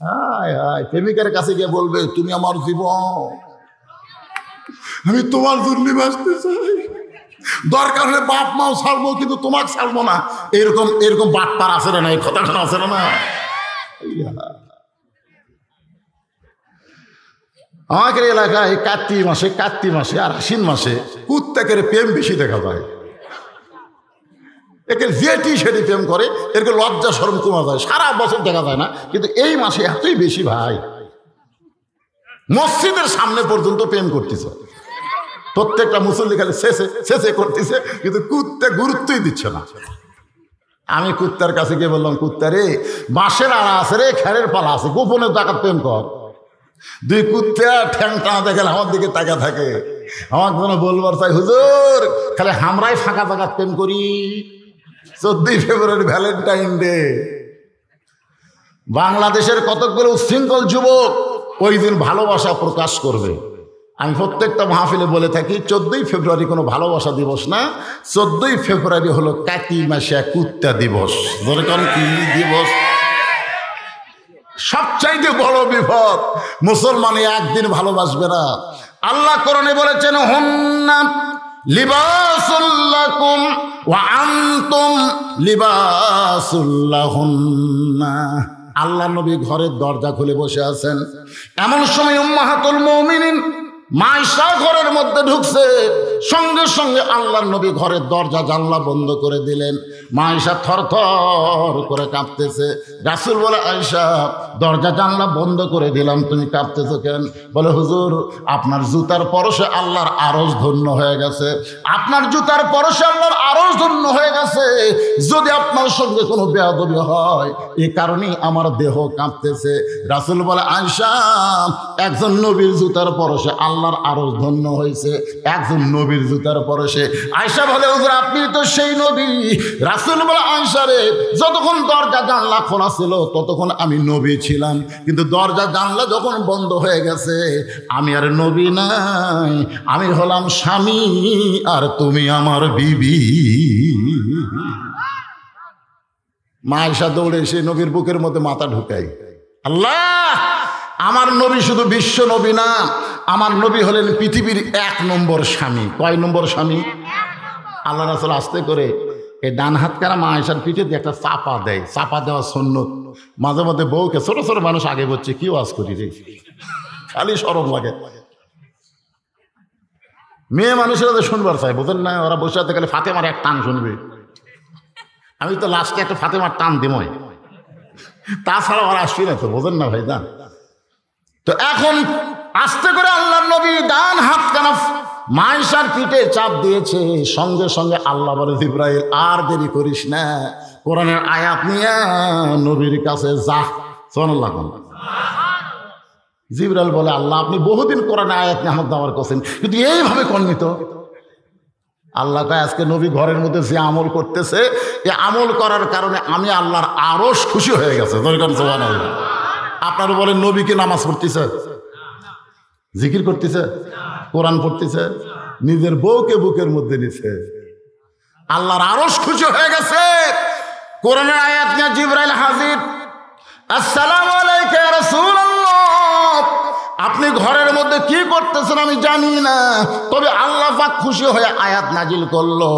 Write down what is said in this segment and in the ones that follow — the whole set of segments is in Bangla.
হায় হায়, প্রেমিকার কাছে গিয়ে বলবে তুমি আমার জীবন, আমি তোমার জন্য বাঁচতে চাই, দরকার হলে বাপ মাও ছাড়বো কিন্তু তোমাকে ছাড়বো না। এরকম এরকম বাটপার আছে না, এই কথাটা আছে না। আমাদের এলাকায় কার্তিক মাসে আর আশ্বিন মাসে কুত্তাকের প্রেম বেশি দেখা যায়। একে যেটি সেটি প্রেম করে, এরকে লজ্জা শরম কমা যায়, সারা বছর দেখা যায় না, কিন্তু এই মাসে এতই বেশি ভাই। মসজিদের সামনে পর্যন্ত প্রেম করতেছে, প্রত্যেকটা মুসল্লি খালি শেষে করতেছে, কিন্তু কুত্তা গুরুত্বই দিচ্ছে না। আমি কুত্তার কাছে গিয়ে বললাম, কুত্তা রে, বাঁশের আড়া আছে রে, খেরের পালা আছে, গোপনে টাকা প্রেম কর। দুই কুত্তা ঠ্যাং টানা দেখে আমার দিকে তাকা থাকে। আমার কোনো বলবার চাই, হুজুর খালি আমরাই ফাঁকা ফাঁকা প্রেম করি। 14 ফেব্রুয়ারি ভ্যালেন্টাইন ডে, বাংলাদেশের কতকগুলো উচ্ছৃঙ্খল যুবক ওই দিন ভালোবাসা প্রকাশ করবে। আমি প্রত্যেকটা মাহফিলে বলে থাকি, 14 ফেব্রুয়ারি কোনো ভালোবাসা দিবস না, 14 ফেব্রুয়ারি হলো কাতি মাসে কুত্তা দিবস। ধরে কোন কি দিবস? সবচাইতে বড় বিপদ, মুসলমান একদিন ভালোবাসবে না। আল্লাহ কোরআনে বলেছেন, হুন্না লিবাসুল লাকুম ওয়া আনতুম লিবাসুল লাহুন্না। আল্লাহ নবী ঘরের দরজা খুলে বসে আছেন, এমন সময় উম্মাহাতুল মুমিনিন মায়েশা ঘরের মধ্যে ঢুকছে। সঙ্গে সঙ্গে আল্লাহর নবী ঘরের দরজা জানলা বন্ধ করে দিলেন। মায়েশা থরথর করে কাঁপতেছে। রাসূল বলে, আয়েশা দরজা জানলা বন্ধ করে দিলাম, তুমি কাঁপতেছো কেন? বলে, হুজুর আপনার জুতার পরশে আল্লাহর আরশ ধন্য হয়ে গেছে, আপনার জুতার পরশে আল্লাহর আরশ ধন্য হয়ে গেছে। যদি আপনার সঙ্গে কোনো বেয়াদবি হয়, এই কারণেই আমার দেহ কাঁপতেছে। রাসূল বলে, আয়েশা একজন নবীর জুতার পরশে আল্লাহর আরশ ধন্য হয়েছে, একজন নবীর জুতার পরশে। আয়েশা বলে, হুজুর আপনি তো সেই নবী। রাসূল বলে, আয়েশা রে, যতক্ষণ দরজা জানলা খোলা ছিল ততক্ষণ আমি নবী ছিলাম, কিন্তু দরজা জানলা যখন বন্ধ হয়ে গেছে আমি আর নবী নাই, আমি হলাম স্বামী আর তুমি আমার বিবি। মা আয়েশা দৌড়ে এসে নবীর বুকের মধ্যে মাথা ঢুকাই, আল্লাহ আমার নবী শুধু বিশ্ব নবী না, আমার নবী হলেন পৃথিবীর 1 নম্বর স্বামী। কয় নম্বর স্বামী? আল্লাহ রাসূল আস্তে করে এই ডান হাত কারা মা আয়েশার পিঠে দিয়ে একটা চাপা দেয়। চাপা দেওয়া সুন্নত। মাঝে মধ্যে বউকে, ছোট ছোট মানুষ আগে বলছে, কি ওয়াজ করি রে, খালি শরম লাগে। মেয়ে মানুষেরা তো শুনবার চাই, বোঝেন না? ওরা বসে আছে খালি ফাতেমার এক টান শুনবে। আমি তো লাস্টে একটা ফাতেমার টান দিমই, তাছাড়া ওরা আসবি না তো, বোঝেন না ভাই? যান তো এখন আস্তে করে আল্লাহর নবী ডান হাত কানা মায়েশার পিঠে চাপ দিয়েছে। সঙ্গে সঙ্গে আল্লাহ বলে, জিবরাইল আর দেরি করিস না, কোরআনের আয়াত নিয়ে নবীর কাছে যা। সুবহানাল্লাহ। জিবরাইল বলে, আল্লাহ আপনি বহুদিন কোরআনের আয়াত নিয়ে আমার দাওয়ার করছেন, কিন্তু এইভাবে কর্ণিত। আল্লাহ কয়, আজকে নবী ঘরের মধ্যে যে আমল করতেছে, এই আমল করার কারণে আমি আল্লাহর আরশ খুশি হয়ে গেছে। সুবহানাল্লাহ। আপনারা বলেন, নবী কি নামাজ পড়তেছে, জিকির করতেছে, কোরআন পড়তেছে, নিজের বউকে বুকের মধ্যে নিছে, আল্লাহর আরশ খুশি হয়ে গেছে। কোরআনের আয়াত নিয়ে জিবরাইল হাজির। আসসালামু আলাইকা ইয়া রাসূলুল্লাহ, আপনি ঘরের মধ্যে কি করতেছেন আমি জানি না, তবে আল্লাহ পাক খুশি হয়ে আয়াত নাজিল করলো,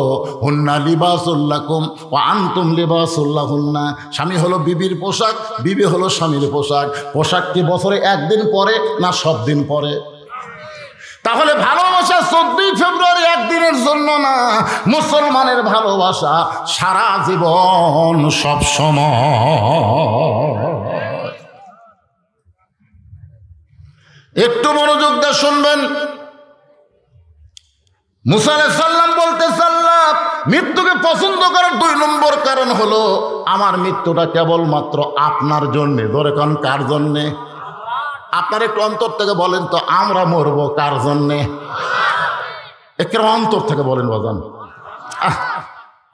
হুন্না লিবাসুল লাকুম ওয়া আনতুম লিবাসুল লাহুন্না। স্বামী হলো বিবির পোশাক, বিবি হলো স্বামীর পোশাক। পোশাক কি বছরে একদিন পরে না সব দিন পরে? তাহলে ভালোবাসা 14 ফেব্রুয়ারি একদিনের জন্য না, মুসলমানের ভালোবাসা সারা জীবন সব সময়। একটু মনোযোগ দিয়ে শুনবেন। মুসা আলাইহিস সালাম বলতেছে, আল্লাহ মৃত্যুকে পছন্দ করার 2 নম্বর কারণ হলো আমার মৃত্যুটা কেবলমাত্র আপনার জন্যে। ধরে কান কার জন্যে? আপনার একটু অন্তর থেকে বলেন তো, আমরা মরবো কার জন্যে? একটু অন্তর থেকে বলেন বাজান।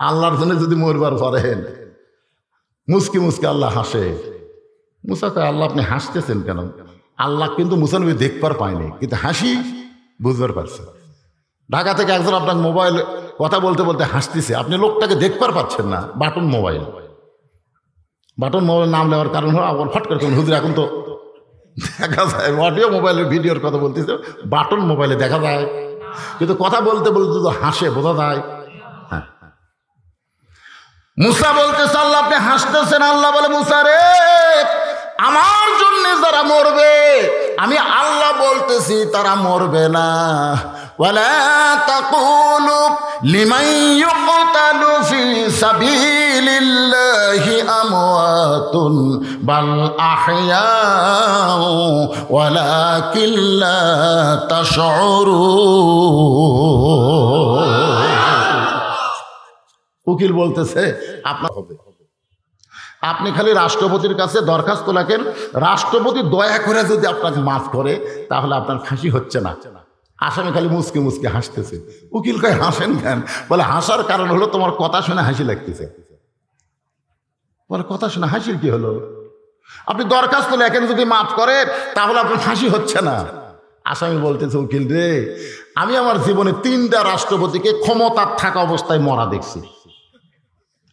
আল্লাহর জন্য যদি মরবার পারেন। মুসকি মুসকি আল্লাহ হাসে। মুসা কয়, আল্লাহ আপনি হাসতেছেন কেন? আল্লাহ কিন্তু মুসা নবী দেখবার পায়নি, কিন্তু হাসি বুঝবার পারছে। ঢাকা থেকে একজন আপনার মোবাইল কথা বলতে বলতে হাসতেছে, আপনি লোকটাকে দেখবার পাচ্ছেন না। বাটন মোবাইল নাম নেওয়ার কারণ হলো আবার ফট করে হুজুর এখন তো দেখা যায় অডিও মোবাইলের ভিডিওর কথা বলতেছে, বাটন মোবাইলে দেখা যায়, কিন্তু কথা বলতে বলতে তো হাসে, বোঝা যায়। হ্যাঁ, মুসা বলতেছে আল্লাহ আপনি হাসতেছেন। আল্লাহ বলে মুসা রে, আমার জন্য যারা মরবে আমি আল্লাহ বলতেছি তারা মরবে না। ওয়ালা তাকুলু লিমান ইউকতালু ফি সাবিলিল্লাহি আমওয়াতুন বাল আহইয়াউ ওয়ালাকিন লা তাশউরুন। উকিল বলতেছে আপনার হবে, আপনি খালি রাষ্ট্রপতির কাছে দরখাস্ত লেখেন, রাষ্ট্রপতি দয়া করে যদি আপনাকে মাফ করে তাহলে আপনার ফাঁসি হচ্ছে না। আসামি খালি মুসকে মুসকে হাসতেছে। উকিল কয় হাসেন কেন? বলে হাসার কারণ হলো তোমার কথা শুনে হাসি লাগতেছে। বলে কথা শুনে হাসির কি হলো? আপনি দরখাস্ত লেখেন যদি মাফ করে তাহলে আপনার ফাঁসি হচ্ছে না। আসামি বলতেছে উকিল রে, আমি আমার জীবনে 3টা রাষ্ট্রপতিকে ক্ষমতার থাকা অবস্থায় মরা দেখছি।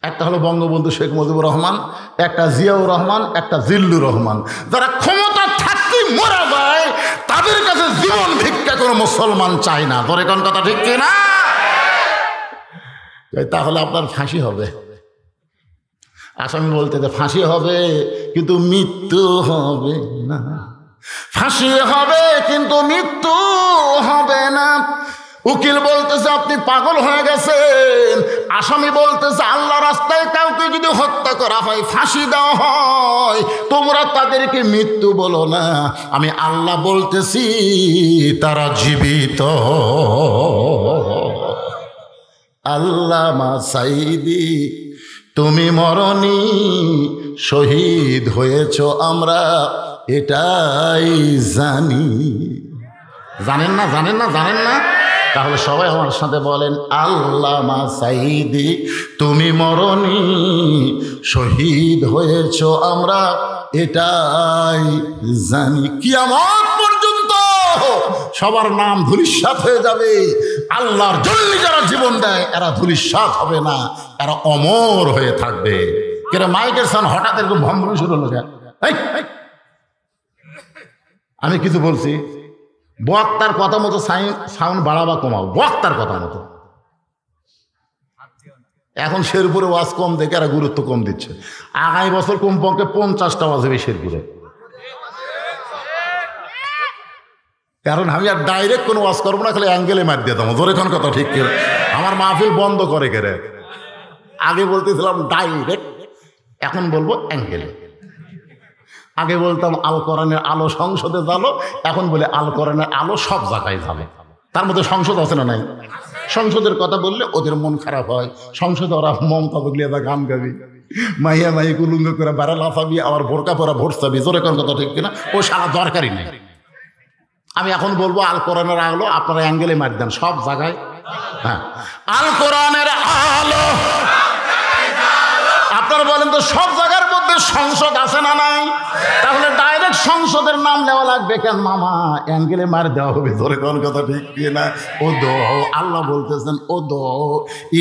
একটা হলো বঙ্গবন্ধু শেখ মুজিবুর রহমান, একটা জিয়াউর রহমান, একটা জিল্লুর রহমান। যারা ক্ষমতা থাকতে মরা যায় তাদের কাছে জীবন ভিক্ষা কোনো মুসলমান চায় না। ধরে কোন কথা ঠিক কিনা? তাহলে আপনার ফাঁসি হবে। আসামি বলতে ফাঁসি হবে কিন্তু মৃত্যু হবে না, ফাঁসি হবে কিন্তু মৃত্যু হবে না। উকিল বলতেছে আপনি পাগল হয়ে গেছেন। আসামি বলতেছে আল্লাহ রাস্তায় কাউকে যদি হত্যা করা হয়, ফাঁসি দেওয়া হয়, তোমরা তাদেরকে মৃত্যু বলো না, আমি আল্লাহ বলতেছি তারা জীবিত। আল্লামা সাইদি তুমি মরনি, শহীদ হয়েছ আমরা এটাই জানি। জানেন না? জানেন না? জানেন না? তাহলে সবাই আমার সাথে বলেন আল্লামা সাইদি তুমি মরনি, শহীদ হয়েছ আমরা এটাই জানি। কিয়ামত পর্যন্ত সবার নাম ধূলিসাৎ হয়ে যাবে। আল্লাহর জন্য যারা জীবন দেয় এরা ধূলিসাৎ হবে না, এরা অমর হয়ে থাকবে। কেন মাইকের সাউন্ড হঠাৎ এরকম ভম্বন শুরু হলো? আমি কিছু বলছি, বক্তার কথা মতো সাউন্ড বাড়াবা কমাও, বক্তার কথা মতো। এখন শেরপুরে ওয়াজ কম দেখে এরা গুরুত্ব কম দিচ্ছে। আগামী বছর কমপক্ষে 50টা ওয়াজ হবে শেরপুরে। কারণ আমি আর ডাইরেক্ট কোনো ওয়াজ করবো না, খালি অ্যাঙ্গেলে মার দিয়ে দেবো। ধরে কোন কথা ঠিক করে আমার মাহফিল বন্ধ করে কেড়ে। আগে বলতেছিলাম ডাইরেক্ট, এখন বলবো অ্যাঙ্গেলে। আগে বলতাম আল কোরআনের আলো সংসদে জ্বালো, এখন বলে আল কোরআনের আলো সব জায়গায় জ্বালে। তার মধ্যে সংসদ আছে না নাই? সংসদের কথা বললে ওদের মন খারাপ হয়। সংসদে ওরা মমতা বগলিয়া গান গাবি, মাইয়া মাই কুলুঙ্গ করে বারা লাফাবি, আবার ভোরকা পরা ভোট চাবি। জোরে কোন কথা ঠিক কিনা? ও সারা দরকারই নেই। আমি এখন বলবো আল কোরআনের আলো, আপনারা অ্যাঙ্গেলে মার দেন সব জায়গায়। হ্যাঁ, আল কোরআনের আলো। আপনারা বলেন তো সব জায়গার মধ্যে সংসদ আছে না নাই? তাহলে ডাইরেক্ট সংসদের নাম নেওয়া লাগবে কেন মামা? অ্যাঙ্গেলে মার দেওয়া হবে। ধরে কোন কথা ঠিক কিনা? ও দো আল্লাহ বলতেছেন ও দো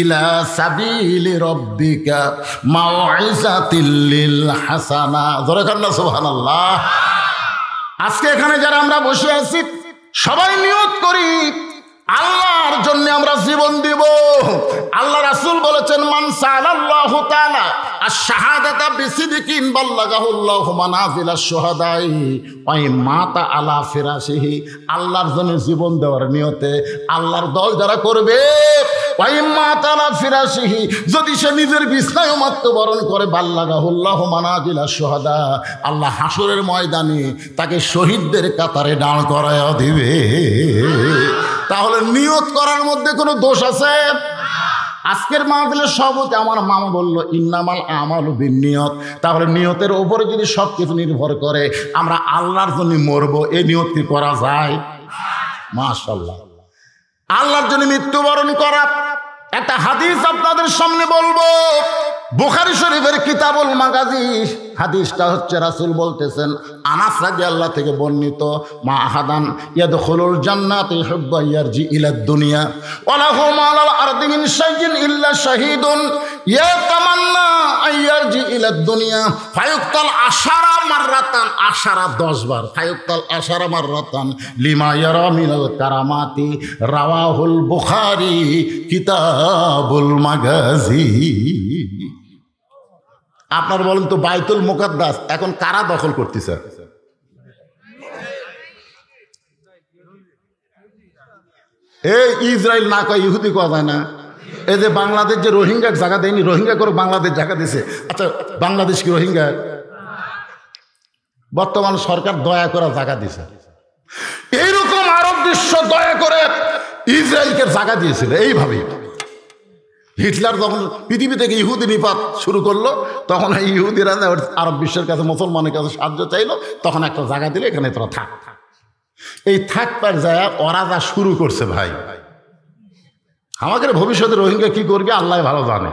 ইলা সাবিলি রব্বিকা মাউইজাতিল লিল হাসানা। ধরে কোন না সুবহানাল্লাহ। আজকে এখানে যারা আমরা বসে আছি সবাই নিয়ত করি আল্লাহর জন্য আমরা জীবন দিব। আল্লাহ রাসূল বলেছেন মান সাআলাল্লাহু তাআলা আশ-শাহাদাতা বিসিদকিন বাল্লাগাহুল্লাহু মানাজিলাশ শুহাদাই ওয়া মাতা আলা ফিরাশিহি। আল্লাহর জন্য জীবন দেওয়ার নিয়তে আল্লাহর দল যারা করবে, ওয়া মাতা আলা ফিরাশিহি, যদি সে নিজের বিছানায় মৃত্যুবরণ করে, বাল্লাগাহুল্লাহু মানাজিলাশ শুহাদা, আল্লাহ হাসরের ময়দানে তাকে শহীদদের কাতারে দাঁড় করায় দিবে। তাহলে নিয়ত করার মধ্যে কোনো দোষ আছে? আজকের মাহফিলের সভাপতি আমার মামা বলল ইন্নামাল আমালু বিন্নিয়ত। তাহলে নিয়তের উপরে যদি সব কিছু নির্ভর করে আমরা আল্লাহর জন্য মরবো, এই নিয়ত কি করা যায়? মাশাআল্লাহ। আল্লাহর জন্য মৃত্যুবরণ করা একটা হাদিস আপনাদের সামনে বলবো। বুখারী শরীফের কিতাবুল মাগাজি হাদিসটা হচ্ছে রাসূল বলতেছেন আনাস রাদিয়াল্লাহু থেকে বর্ণিত, মা আহাদান ইয়াদখুলুল জান্নাতা ইউহিব্বু ইয়ারজি ইলাদ দুনিয়া ওয়া লাহু মা'আল আরদি মিন শাইইন ইল্লা শাহীদুন ইয়াতামান্না আইয়ারজি ইলাদ দুনিয়া ফায়ুক্তাল আশারা মাররাতান, আশারা 10 বার, ফায়ুক্তাল আশারা মাররাতান লিমা ইয়ারা মিনাল কারামাতি, রাওয়াহুল বুখারী কিতাবুল মাগাজি। আপনার বলেন তো বাইতুল মুকাদ্দাস এখন কারা দখল করতেছে? এই ইসরায়েল না কয় ইহুদি কোয়া যায় না? এই যে বাংলাদেশ যে রোহিঙ্গা জায়গা দেয়নি, রোহিঙ্গা করে বাংলাদেশ জায়গা দিছে। আচ্ছা বাংলাদেশ কি রোহিঙ্গা? বর্তমান সরকার দয়া করে জায়গা দিছে। এইরকম আরব বিশ্ব দয়া করে ইসরায়েলকে জায়গা দিয়েছিল। এইভাবে হিটলার যখন পৃথিবী থেকে ইহুদি নিপাত শুরু করলো, তখন এই ইহুদিরা আরব বিশ্বের কাছে, মুসলমানের কাছে সাহায্য চাইলো, তখন একটা জায়গা দিলে এখানে তোরা থাক। এই থাকবার যায় ওরা যা শুরু করছে ভাই, আমাদের ভবিষ্যতে রোহিঙ্গা কি করবে আল্লাহ ভালো জানে।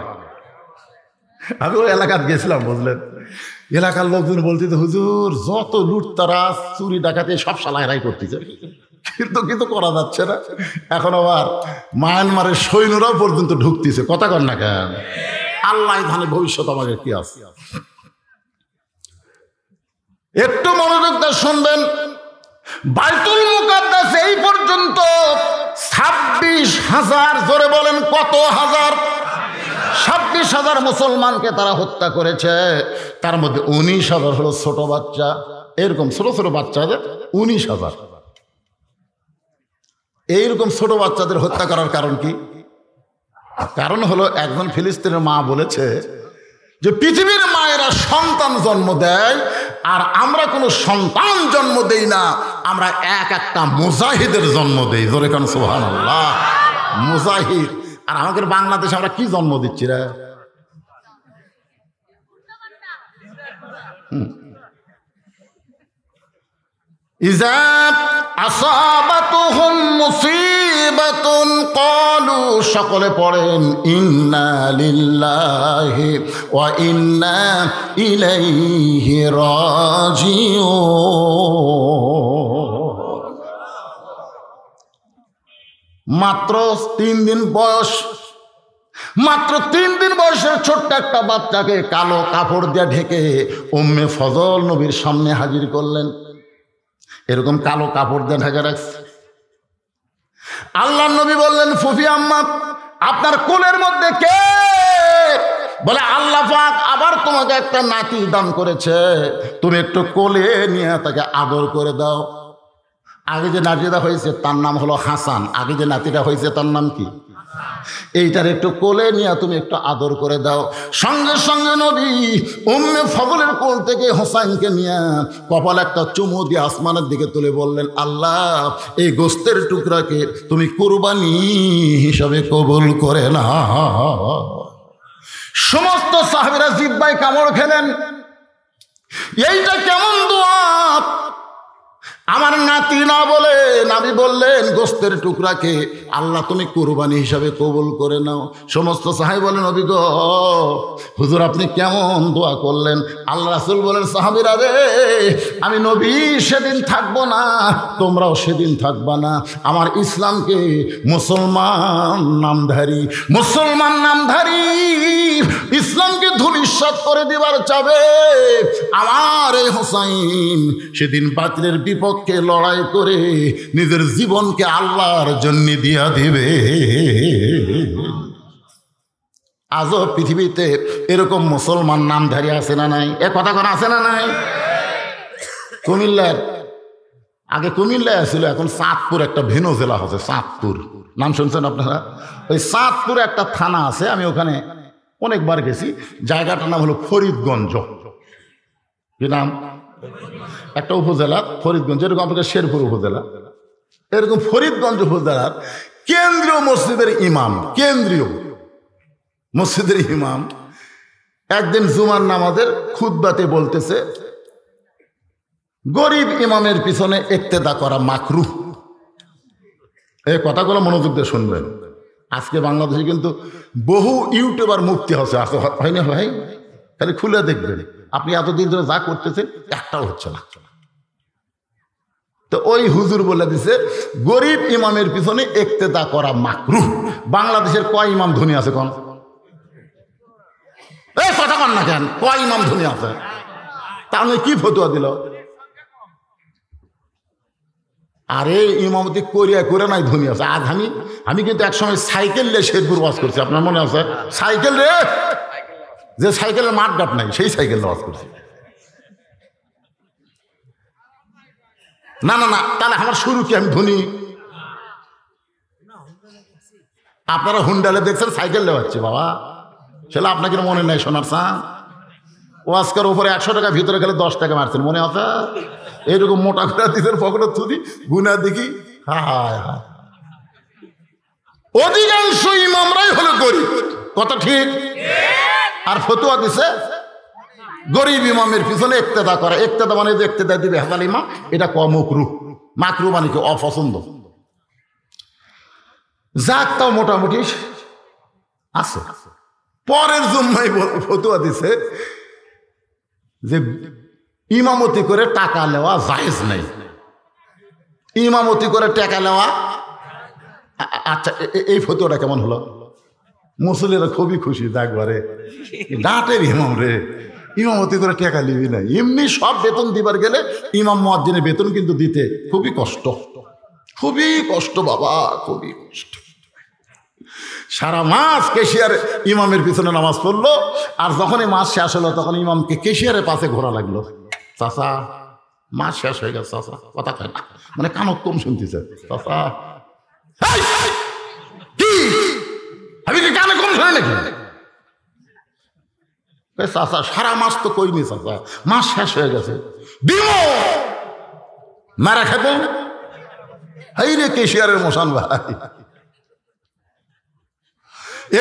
আমি ওই এলাকাতে গেছিলাম, বুঝলেন, এলাকার লোকজন বলতে, হুজুর যত লুটতারাজ চুরি ডাকাতি সব শালায়রাই করতেছে, কিন্তু করা যাচ্ছে না। এখন আবার মায়ানমারের সৈন্যরাও পর্যন্ত ঢুকতেছে, কথা কর না কেন? আল্লাহ জানে ভবিষ্যৎ আমাদের কি আছে। একটু মনোযোগ দিয়ে শুনবেন, বাইতুল মুকাদ্দাস এই পর্যন্ত 26,000, জোরে বলেন কত হাজার? 26,000 মুসলমানকে তারা হত্যা করেছে। তার মধ্যে 19,000 হলো ছোট বাচ্চা। এরকম ছোট ছোট বাচ্চাদের 19,000। এইরকম ছোট বাচ্চাদের হত্যা করার কারণ কি? কারণ হলো একজন ফিলিস্তিনের মা বলেছে যে পৃথিবীর মায়েরা সন্তান জন্ম দেয়, আর আমরা কোনো সন্তান জন্ম দেই না, আমরা একটা মুজাহিদের জন্ম দেই। জোরে কান সুবহানাল্লাহ, মুজাহিদ। আর আমাদের বাংলাদেশে আমরা কি জন্ম দিচ্ছি রে? ইযা আসাবাতুহুম মুসিবাতুন ক্বালু, সকলে পড়েন ইন্না লিল্লাহি ওয়া ইন্না ইলাইহি রাজিউন। মাত্র 3 দিন বয়স, মাত্র 3 দিন বয়সের ছোট্ট একটা বাচ্চাকে কালো কাপড় দিয়ে ঢেকে উম্মে ফজল নবীর সামনে হাজির করলেন। এরকম কালো কাপড় দিয়ে ঢেকে রাখছে। আল্লাহর নবী বললেন, ফুফি আম্মা আপনার কোলের মধ্যে কে? বলে আল্লাহ পাক আবার তোমাকে একটা নাতি দান করেছে, তুমি একটু কোলে নিয়ে তাকে আদর করে দাও। আগে যে নাতিটা হয়েছে তার নাম হলো হাসান, আগে যে নাতিটা হয়েছে তার নাম কি? এইটার একটু কোলে নিয়ে তুমি একটু আদর করে দাও। সঙ্গে সঙ্গে নবী উম্মে ফজলের কোল থেকে হোসাইনকে নিয়ে কপাল একটা চুমু দিয়ে আসমানের দিকে তুলে বললেন, আল্লাহ এই গোস্তের টুকরাকে তুমি কুরবানি হিসাবে কবুল করে না। সমস্ত সাহাবীরা জিহ্বায় কামড় খেলেন, এইটা কেমন দোয়া? আমার নাতি না বলে নবী বললেন গোস্তের টুকরাকে আল্লাহ তুমি কুরবানি হিসাবে কবুল করে নাও। সমস্ত সাহাবী বলেন, নবী গো, হুজুর আপনি কেমন দোয়া করলেন? আল্লাহ রাসূল বলেন, সাহাবীরা রে, আমি নবী সেদিন থাকবো না, তোমরাও সেদিন থাকবা না। আমার ইসলামকে মুসলমান নামধারী ইসলামকে ধূলিসাৎ করে দিবার চাবে আমার এই হোসাইন সেদিন বাতিলের বিপক্ষে লড়াই করে নিজের জীবনকে আল্লাহর জন্য দিয়া দিবে। আজও পৃথিবীতে এরকম মুসলমান নামধারী আছে না নাই? এ কথা কোন আছে না নাই? কুমিল্লার আগে কুমিল্লায় ছিল, এখন চাঁদপুর একটা ভিন্ন জেলা হচ্ছে। চাঁদপুর নাম শুনছেন আপনারা? ওই চাঁদপুরে একটা থানা আছে, আমি ওখানে অনেকবার গেছি। জায়গাটার নাম হলো ফরিদগঞ্জ। কি নাম? একটা উপজেলা ফরিদগঞ্জ, এরকম আপনাদের শেরপুর উপজেলা। এরকম ফরিদগঞ্জ উপজেলার কেন্দ্রীয় মসজিদের ইমাম একদিন জুমার নামাজের খুতবাতে বলতেছে, গরিব ইমামের পিছনে ইক্তেদা করা মাকরুহ। এই কথাগুলো মনোযোগ দিয়ে শুনবেন। আজকে বাংলাদেশে কিন্তু বহু ইউটিউবার মুফতি হচ্ছে, হয় না ভাই? খালি খুলে দেখবেন, আপনি এতদিন ধরে যা করতেছেন একটাও হচ্ছে না। তো ওই হুজুর বলে দিছে গরিব ইমামের পিছনে ইক্তেদা করা মাকরুহ। বাংলাদেশের কয় ইমাম ধনী আছে কোন? এই কথা কন না কেন, কয় ইমাম ধনী আছে? তাহলে কি ফতোয়া দিল? আরে ইমামতি করিয়া করে নাই ধনী আছে। আজ আমি কিন্তু একসময় সাইকেল নিয়ে শেরপুর ওয়াজ করছি, আপনার মনে আছে? সাইকেল রে, যে সাইকেলের মাঠঘাট নাই সেই সাইকেল ওয়াজ করছি। না না না, তাহলে আমার শুরু কি আমি ধনী? আপনারা হুন্ডালে দেখছেন সাইকেল দেওয়াচ্ছে বাবা, সেটা আপনাকে মনে নাই? শোনার চান ওয়াজকার উপরে 100 টাকা ভিতরে গেলে 10 টাকা মারছেন, মনে আছে? এইরকম মোটা করে দিতেন পকেটে তুলি গুনা দেখি। হায় হায়, অধিকাংশ ইমামরাই হলো গরিব, কথা ঠিক? আর ফতোয়া দিছে গরিব ইমামের পিছনে ইক্তেদা করে। ইক্তেদা মানে যে ইক্তেদা দিবে হাজাল ইমাম, এটা মাকরুহ। মাকরুহ মানে কি? অপছন্দ। যাক, তাও মোটামুটি আছে। পরের জুম্মায় ফতোয়া দিছে যে ইমামতি করে টাকা নেওয়া জায়েজ নাই। ইমামতি করে টাকা নেওয়া, আচ্ছা এই ফতোয়াটা কেমন হলো? মুসলিরা খুবই খুশি, দেখবারে ডাটের ইমাম রে, ইমামতি করে টাকা নিবি না। এমনি সব বেতন দিবার গেলে ইমাম মুয়াজ্জিনের বেতন কিন্তু দিতে খুবই কষ্ট, খুবই কষ্ট বাবা, খুবই কষ্ট। সারা মাস কেশিয়ার ইমামের পিছনে নামাজ পড়লো, আর যখনই মাস শেষ হলো তখন ইমামকে কেশিয়ারের পাশে ঘোরা লাগলো। চাচা মাস শেষ হয়ে গেছে, চাচা কথা কয় না, মানে কানত কম শুনতেছে। চাচা কি আমি কি কানে কম শুনে নাকি? চাচা সারা মাস তো কইনি চাচা, মাস শেষ হয়ে গেছে, দিব মারা খাবো। হাই রে কেশিয়ারের মশান ভাই,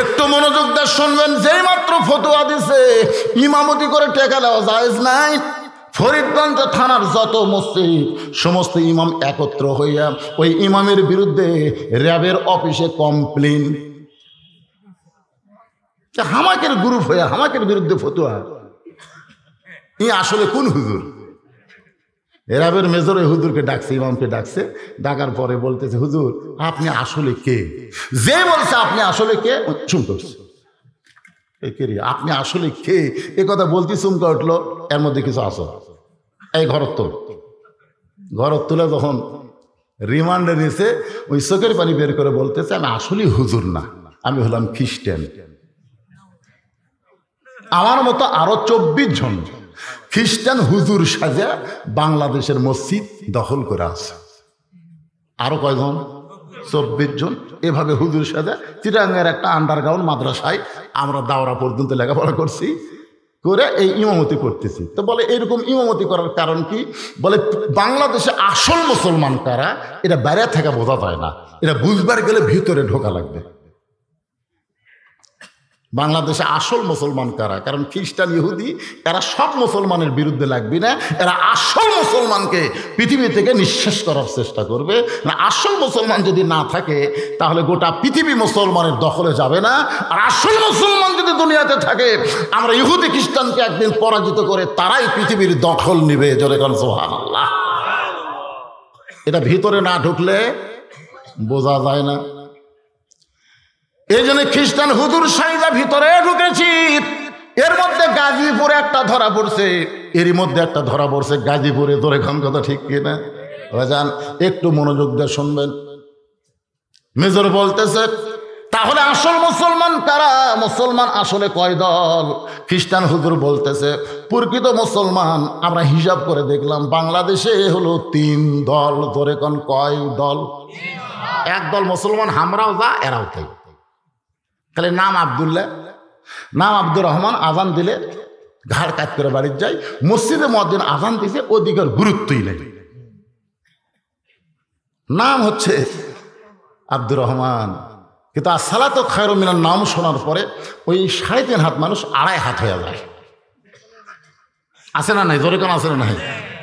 একটু মনোযোগ দিয়ে শুনবেন। যেই মাত্র ফতোয়া দিছে ইমামতি করে টাকা দেওয়া জায়েজ নাই, ফরিদগঞ্জ থানার যত মসজিদ সমস্ত ইমাম একত্র হইয়া ওই ইমামের বিরুদ্ধে র্যাবের অফিসে কমপ্লেন। হামাকের গ্রুপ হইয়া হামাকের বিরুদ্ধে ফতোয়া। ই আসলে কোন হুজুর? র্যাবের মেজর ওই হুজুরকে ডাকছে, ইমামকে ডাকছে। ডাকার পরে বলতেছে, হুজুর আপনি আসলে কে? যে বলছে আপনি আসলে কে শুনতে আপনি আসলে কে, এ কথা বলতে চুমকা উঠলো। এর মধ্যে কিছু আসো, এই ঘরত তুলে যখন রিমান্ডে নিয়েছে, ওই চোখের পানি বের করে বলতেছে, আমি আসলে হুজুর না, আমি হলাম খ্রিস্টান। আমার মতো আরো 24 জন খ্রিস্টান হুজুর সাজা বাংলাদেশের মসজিদ দখল করে আছে। আরো কয়জন? 24 জন এভাবে হুজুর সাজা চিটাঙ্গের একটা আন্ডারগ্রাউন্ড মাদ্রাসায় আমরা দাওরা পর্যন্ত লেখাপড়া করছি, করে এই ইমামতি করতেছি। তো বলে এরকম ইমামতি করার কারণ কি? বলে বাংলাদেশে আসল মুসলমান কারা এটা বাইরে থেকে বোঝা যায় না, এটা বুঝবার গেলে ভিতরে ঢোকা লাগবে। বাংলাদেশে আসল মুসলমান কারা? কারণ খ্রিস্টান ইহুদি এরা সব মুসলমানের বিরুদ্ধে লাগবে না, এরা আসল মুসলমানকে পৃথিবী থেকে নিঃশেষ করার চেষ্টা করবে না। আসল মুসলমান যদি না থাকে তাহলে গোটা পৃথিবী মুসলমানের দখলে যাবে না। আর আসল মুসলমান যদি দুনিয়াতে থাকে, আমরা ইহুদি খ্রিস্টানকে একদিন পরাজিত করে তারাই পৃথিবীর দখল নিবে। জোরে কোন সুবহানাল্লাহ। এটা ভিতরে না ঢুকলে বোঝা যায় না। এই জন্য খ্রিস্টান হুজুর সাইজা ভিতরে ঢুকেছি। এর মধ্যে গাজীপুরে একটা ধরা পড়ছে, এরই মধ্যে একটা ধরা পড়ছে গাজীপুরে। তোর এখন কথা ঠিক কিনা ভাইজান? একটু মনোযোগ দিয়ে শুনবেন। মেজর বলতেছে, তাহলে আসল মুসলমান কারা? মুসলমান আসলে কয় দল? খ্রিস্টান হুজুর বলতেছে, প্রকৃত মুসলমান আমরা হিসাব করে দেখলাম বাংলাদেশে হলো 3 দল। তোরে কোন কয় দল? এক দল মুসলমান, আমরাও যা এরাও তাই। তাহলে নাম আব্দুল্লাহ, নাম আব্দুর রহমান, আজান দিলে ঘাড় কাজ করে বাড়ির যায়। মসজিদে মুয়াজ্জিন আজান দিছে, ওদিকের গুরুত্বই নেই। নাম হচ্ছে আব্দুর রহমান, কিন্তু আসসালাতু খায়রুম মিনান নাম শোনার পরে ওই 3.5 হাত মানুষ 2.5 হাত হয়ে যায়। আছে না নাই? জোরে কোন আছে না নাই?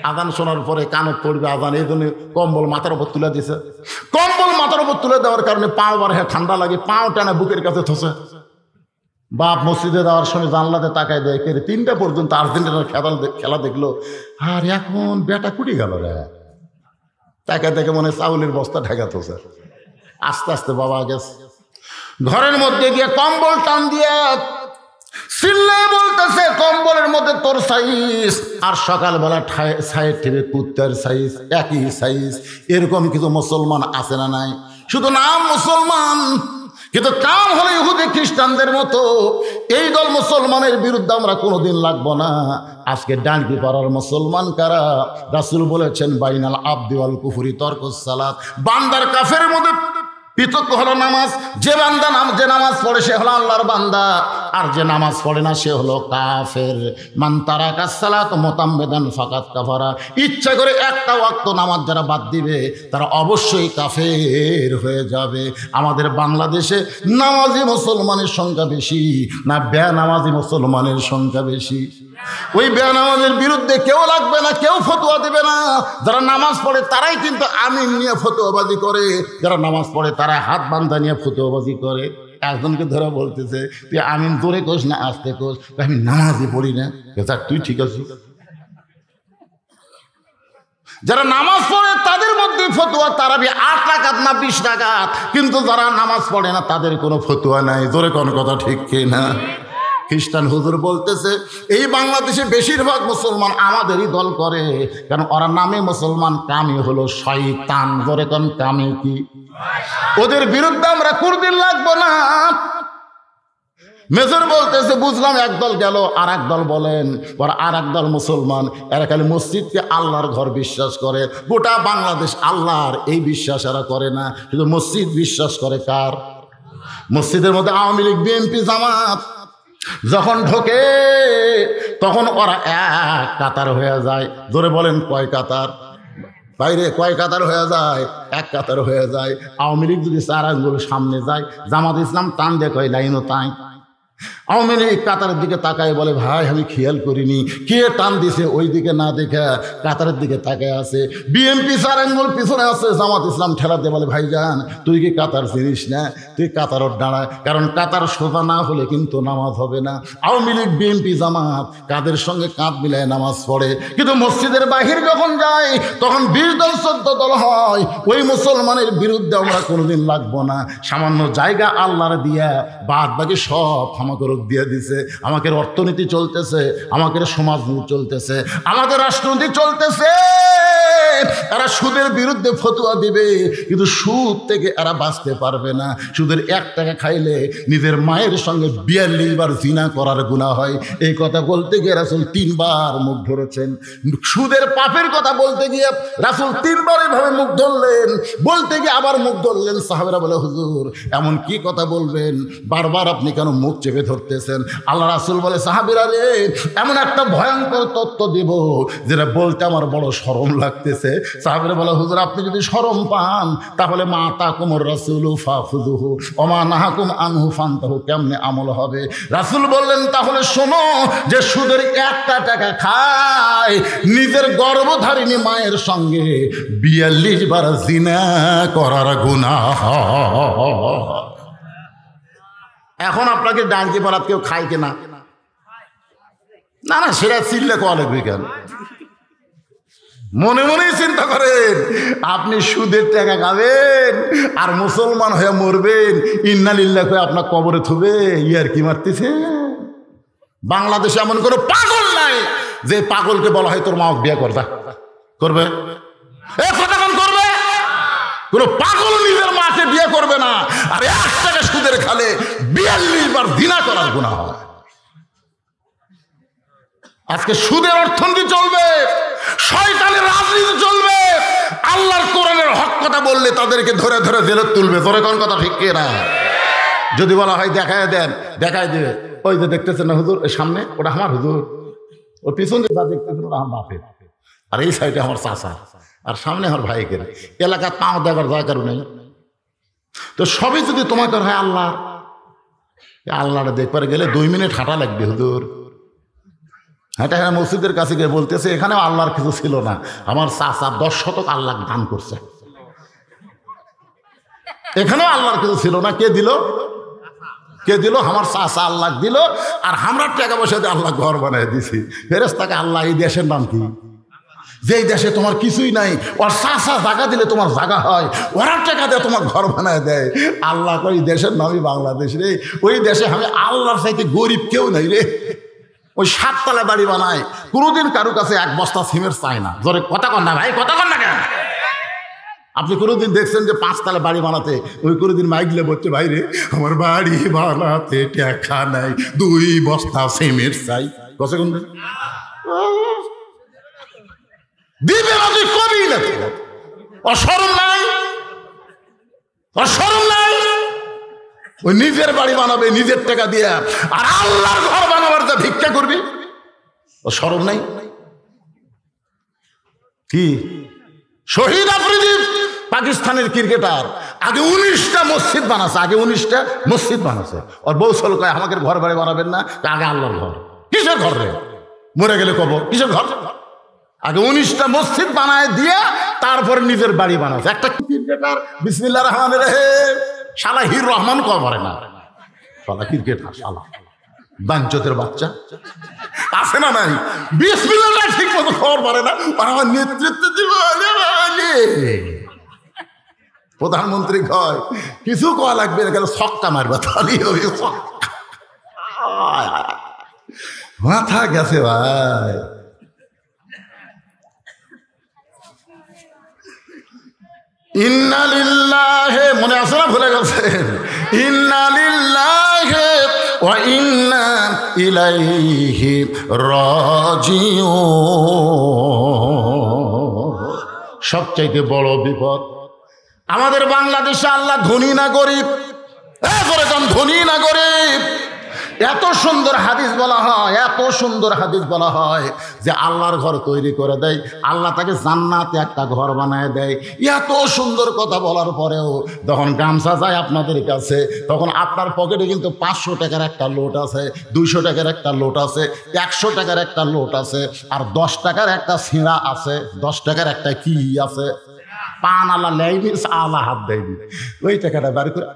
আজান শোনার পরে কানত পড়বে আজান, এই জন্য কম্বল মাথার উপর তুলে দিছে। কম্বল মাথার উপর তুলে দেওয়ার কারণে পাও বার ঠান্ডা লাগে, পাও টানা বুকের কাছে থসে। বাপ মসজিদে যাওয়ার সময় জানলাতে তাকায় দেয়, কে 3টা পর্যন্ত আর্জেন্টিনার খেলা দেখলো। আর এখন বেটা কুটি গেল রে, তাকে দেখে মনে চাউলের বস্তা ঠেকাতো স্যার। আস্তে আস্তে বাবা গেছে, ঘরের মধ্যে গিয়ে কম্বল টান দিয়ে চিল্লে বলতেছে, কম্বলের মধ্যে তোর সাইজ আর সকালবেলা সাইড থেকে কুত্তার সাইজ একই সাইজ। এরকম কিছু মুসলমান আছে না নাই? শুধু নাম মুসলমান, কিন্তু কাম হলো ইহুদি খ্রিস্টানদের মতো। এই দল মুসলমানের বিরুদ্ধে আমরা কোনোদিন লাগবো না। আজকে ডানকি পাড়ার মুসলমান কারা? রাসূল বলেছেন বাইনাল আবদি ওয়াল কুফরি তরকুস সালাত। বান্দার কাফের মধ্যে পৃথক হলো নামাজ। যে বান্দা যে নামাজ পড়ে সে হলো আল্লাহর বান্দা, আর যে নামাজ পড়ে না সে হলো কাফের। মান তারাকাস সালাত মুতাম্মিদান ফাকাত কাফারা। ইচ্ছা করে একটা ওয়াক্ত নামাজ যারা বাদ দিবে তারা অবশ্যই কাফের হয়ে যাবে। আমাদের বাংলাদেশে নামাজি মুসলমানের সংখ্যা বেশি না বেনামাজি মুসলমানের সংখ্যা বেশি? ওই বেনামাজের বিরুদ্ধে কেউ লাগবে না, কেউ ফতোয়া দেবে না। যারা নামাজ পড়ে তারাই কিন্তু আমিন নিয়ে ফতোয়াবাজি করে, যারা নামাজ পড়ে তারা হাত বান্ধা নিয়ে ফতোয়াবাজি করে। একজনকে ধরে বলতেছে তুই আমিন জোরে কোস না আস্তে কোস, আমি নামাজই পড়ি না। তুই ঠিক আছিস? যারা নামাজ পড়ে তাদের মধ্যে ফতোয়া তারাবি 8 রাকাত না 20 রাকাত, কিন্তু যারা নামাজ পড়ে না তাদের কোনো ফতোয়া নাই। জোরে কোন কথা ঠিক কি না? খ্রিস্টান হুজুর বলতেছে এই বাংলাদেশে বেশিরভাগ মুসলমান আমাদেরই দল করে, কারণ ওরা নামে মুসলমান, কামে হলো শয়তান। ধরে কোন কামে কি? ওদের বিরুদ্ধে আমরা কোনদিন লাগবো না। মেজর বলতেছে বুঝলাম একদল গেল, আর একদল বলেন ওরা আর একদল মুসলমান, এরা খালি মসজিদকে আল্লাহর ঘর বিশ্বাস করে। গোটা বাংলাদেশ আল্লাহর এই বিশ্বাস এরা করে না, শুধু মসজিদ বিশ্বাস করে। কার? মসজিদের মধ্যে আওয়ামী লীগ, বিএনপি, জামাত যখন ঢোকে তখন ওরা এক কাতার হয়ে যায়। জোরে বলেন কয় কাতার? বাইরে কয় কাতার হয়ে যায়? এক কাতার হয়ে যায়। আওয়ামী লীগ যদি 4 আঙ্গুল সামনে যায়, জামাত ইসলাম টান দিয়ে কয় লাইনও তাই। আওয়ামী লীগ কাতারের দিকে তাকায় বলে ভাই আমি খেয়াল করিনি, কে টান দিছে ওই দিকে না দেখে কাতারের দিকে তাকায় আছে। বিএনপি 4 আঙ্গুল পিছনে আছে, জামাত ইসলাম ঠেলাতে বলে ভাইজান তুই কি কাতার চিনিস না? তুই কাতারত দাঁড়ায়, কারণ কাতার সোজা না হলে কিন্তু নামাজ হবে না। আওয়ামী লীগ, বিএনপি, জামাত কাদের সঙ্গে কাঁধ মিলায় নামাজ পড়ে, কিন্তু মসজিদের বাহির যখন যায় তখন 20 দল 14 দল হয়। ওই মুসলমানের বিরুদ্ধে আমরা কোনোদিন লাগবো না। সামান্য জায়গা আল্লাহর দিয়া বাদ বাকি সব আমাকে রোগ দিয়ে দিছে। আমাদের অর্থনীতি চলতেছে, আমাদের সমাজ চলতেছে, আমাদের রাষ্ট্রনীতি চলতেছে। এরা সুদের বিরুদ্ধে ফতোয়া দিবে, কিন্তু সুদ থেকে এরা বাঁচতে পারবে না। সুদের 1 টাকা খাইলে নিজের মায়ের সঙ্গে 42 বার জিনা করার গুনাহ হয়। এই কথা বলতে গিয়ে রাসূল 3 বার মুখ ধরেছেন। সুদের পাপের কথা বলতে গিয়ে রাসূল 3 বার এভাবে মুখ ধরলেন, বলতে গিয়ে আবার মুখ ধরলেন। সাহাবারা বলে হুজুর এমন কি কথা বলবেন, বারবার আপনি কেন মুখ চেপে ধরতেছেন? আল্লাহ রাসূল বলে সাহাবীরা রে, এমন একটা ভয়ঙ্কর তত্ত্ব দিব যেটা বলতে আমার বড় শরম লাগতেছে। সাহাবীরা বলে হুজুর আপনি যদি শরম পান তাহলে মা তাকুমুর রাসূলু ফাখুযুহু ওয়া মা নাহাকুম আনহু ফান্তাহু, কেমনে আমল হবে? রাসূল বললেন তাহলে শোনো, যে সুদের 1টা টাকা খায় নিজের গর্ভধারিণী মায়ের সঙ্গে 42 বার জিনা করার গুনাহ। এখন আপনাকে ডাঙ্কি পাড়াত কেউ খায় কিনা? না না, সেটা চিল্লে কোয়া লাগবে কেন? মনে মনেই চিন্তা করেন আপনি সুদের টাকা খাবেন আর মুসলমান হয়ে মরবেন, ইন্না লিল্লাহ করে আপনার কবরে থুবে। ইয়ার কি মারতেছে? বাংলাদেশে এমন কোনো পাগল নাই যে পাগলকে বলা হয় তোর মা বিয়ে করবে, করবে? করবে? কোন পাগল নিজের মাকে বিয়ে করবে না। আর 1 টাকা সুদের খালে 42 বার জিনা করার গুনাহ হয়। আজকে সুদের অর্থনীতি চলবে, শয়তানের রাজনীতি চলবে। আল্লাহর কোরআনের হক কথা বললে তাদেরকে ধরে ধরে জেলে তুলবে। ধরে কোন কথা ঠিক না? যদি বলা হয় দেখায় দেন, দেখায় দেবে। ওই যে দেখতেছেন না হুজুর, ওই সামনে ওটা আমার হুজুর, ওর পিছনে যা দেখতেছেন ওটা আমার বাপের, আর এই সাইডে আমার চাচা, আর সামনে আমার ভাইকে। এলাকা পাও দেখার দরকার নেই। তো সবই যদি তোমাকে হয় আল্লাহ, আল্লাহটা দেখবার গেলে 2 মিনিট হাঁটা লাগবে হুজুর। হ্যাঁ, মসজিদের কাছে গিয়ে বলতেছে এখানেও আল্লাহর কিছু ছিল না, আমার চাচা 10 শতক আল্লাহ দান করছে, এখানেও আল্লাহর কিছু ছিল না। কে দিল? কে দিল? আমার চাচা আল্লাহ দিল, আর আমরা টাকা পয়সা দিয়ে আল্লাহ ঘর বানাই দিছি। ফেরেশতাকে আল্লাহ এই দেশের নাম কি? যেই দেশে তোমার কিছুই নাই, ওর চাষা জায়গা দিলে তোমার জায়গা হয়, ওরা টাকা দিয়ে তোমার ঘর বানায় দেয়। আল্লাহ ওই দেশের নামই বাংলাদেশ রে। ওই দেশে আমি আল্লাহর চাইতে গরিব কেউ নাই রে। ওই 7 তলা বাড়ি বানায়, কোনোদিন কারো কাছে 1 বস্তা সিমেন্ট চায় না। জোরে কথা কন না ভাই, কথা কন না কেন? আপনি কোনোদিন দেখছেন যে 5 তলা বাড়ি বানাতে ওই কোনোদিন মাইকলে বলছে ভাই রে আমার বাড়ি বানাতে টাকা নাই, 2 বস্তা সিমেন্ট চাই? কসে কোন দিবে না? তুই কবি না, অশরম নাই, অশরম নাই। ওই নিজের বাড়ি বানাবে নিজের টাকা দিয়ে, আর আল্লাহর ঘর বানাবার যা ভিক্ষা করবি, অশরম নাই? কি শহীদ আফ্রিদি পাকিস্তানের ক্রিকেটার, আগে 19টা মসজিদ বানাচ্ছে, আগে 19টা মসজিদ বানাচ্ছে। আর বৌসল কয় আমাকে ঘর বাড়ি বানাবেন না, আগে আল্লাহর ঘর। কিসের ঘর রে? মরে গেলে কব কিসের ঘর? আগে 19টা মসজিদ বানায় দিয়া তারপরে নিজের বাড়ি বানাচ্ছে। একটা ক্রিকেটার বিসমিল্লাহির রহমানির রহিম, শালা হির রহমান কর পারে না, শালা ক্রিকেটার, শালা বাঞ্চতের বাচ্চা আছে না নাই? বিসমিল্লাহ ঠিক মতো খবর পারে না, আর আমার নেতৃত্ব দিব। প্রধানমন্ত্রী কয় কিছু কয়া লাগবে না, কেন ছক্কা মারবা তাহলে হবে। মাথা গেছে ভাই। ইন্না লিল্লাহি, মনে আছে না? ভুলে গেছেন? ইন্না লিল্লাহি ওয়া ইন্না ইলাইহি রাজিউন। সবচাইতে বড় বিপদ আমাদের বাংলাদেশে, আল্লাহ ধনী না গরিব? ধনী না গরিব? এত সুন্দর হাদিস বলা হয়, এত সুন্দর হাদিস বলা হয় যে আল্লাহর ঘর তৈরি করে দেয়, আল্লাহ তাকে জান্নাতে একটা ঘর বানায় দেয়। এত সুন্দর কথা বলার পরেও যখন গামছা যায় আপনাদের কাছে, তখন আপনার পকেটে কিন্তু 500 টাকার একটা নোট আছে, 200 টাকার একটা নোট আছে, 100 টাকার একটা নোট আছে, আর 10 টাকার একটা ছিঁড়া আছে, 10 টাকার একটা কি আছে, পান আল্লাহ লেয়নি, আল্লাহ হাত দেয়নি। ওই টাকাটা বাড়ি করে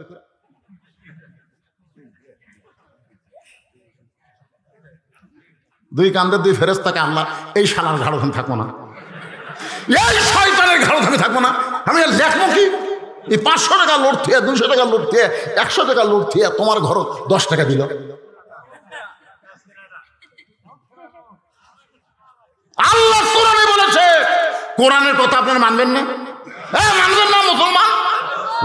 দুই কান্দে 2 ফেরেশতাকে আল্লাহ, এই শালার ঘাড় ধরে থাকবো না, এই শয়তানের ঘাড় ধরে থাকবো না, আমি লেখবো কি? এই 500 টাকা লোট থিয়ে, 200 টাকা লোট থিয়ে, 100 টাকা লোট থিয়ে তোমার ঘর 10 টাকা দিল। আল্লাহ কোরআনে বলেছে, কোরআনের কথা আপনারা মানবেন না? মানবেন না মুসলমান?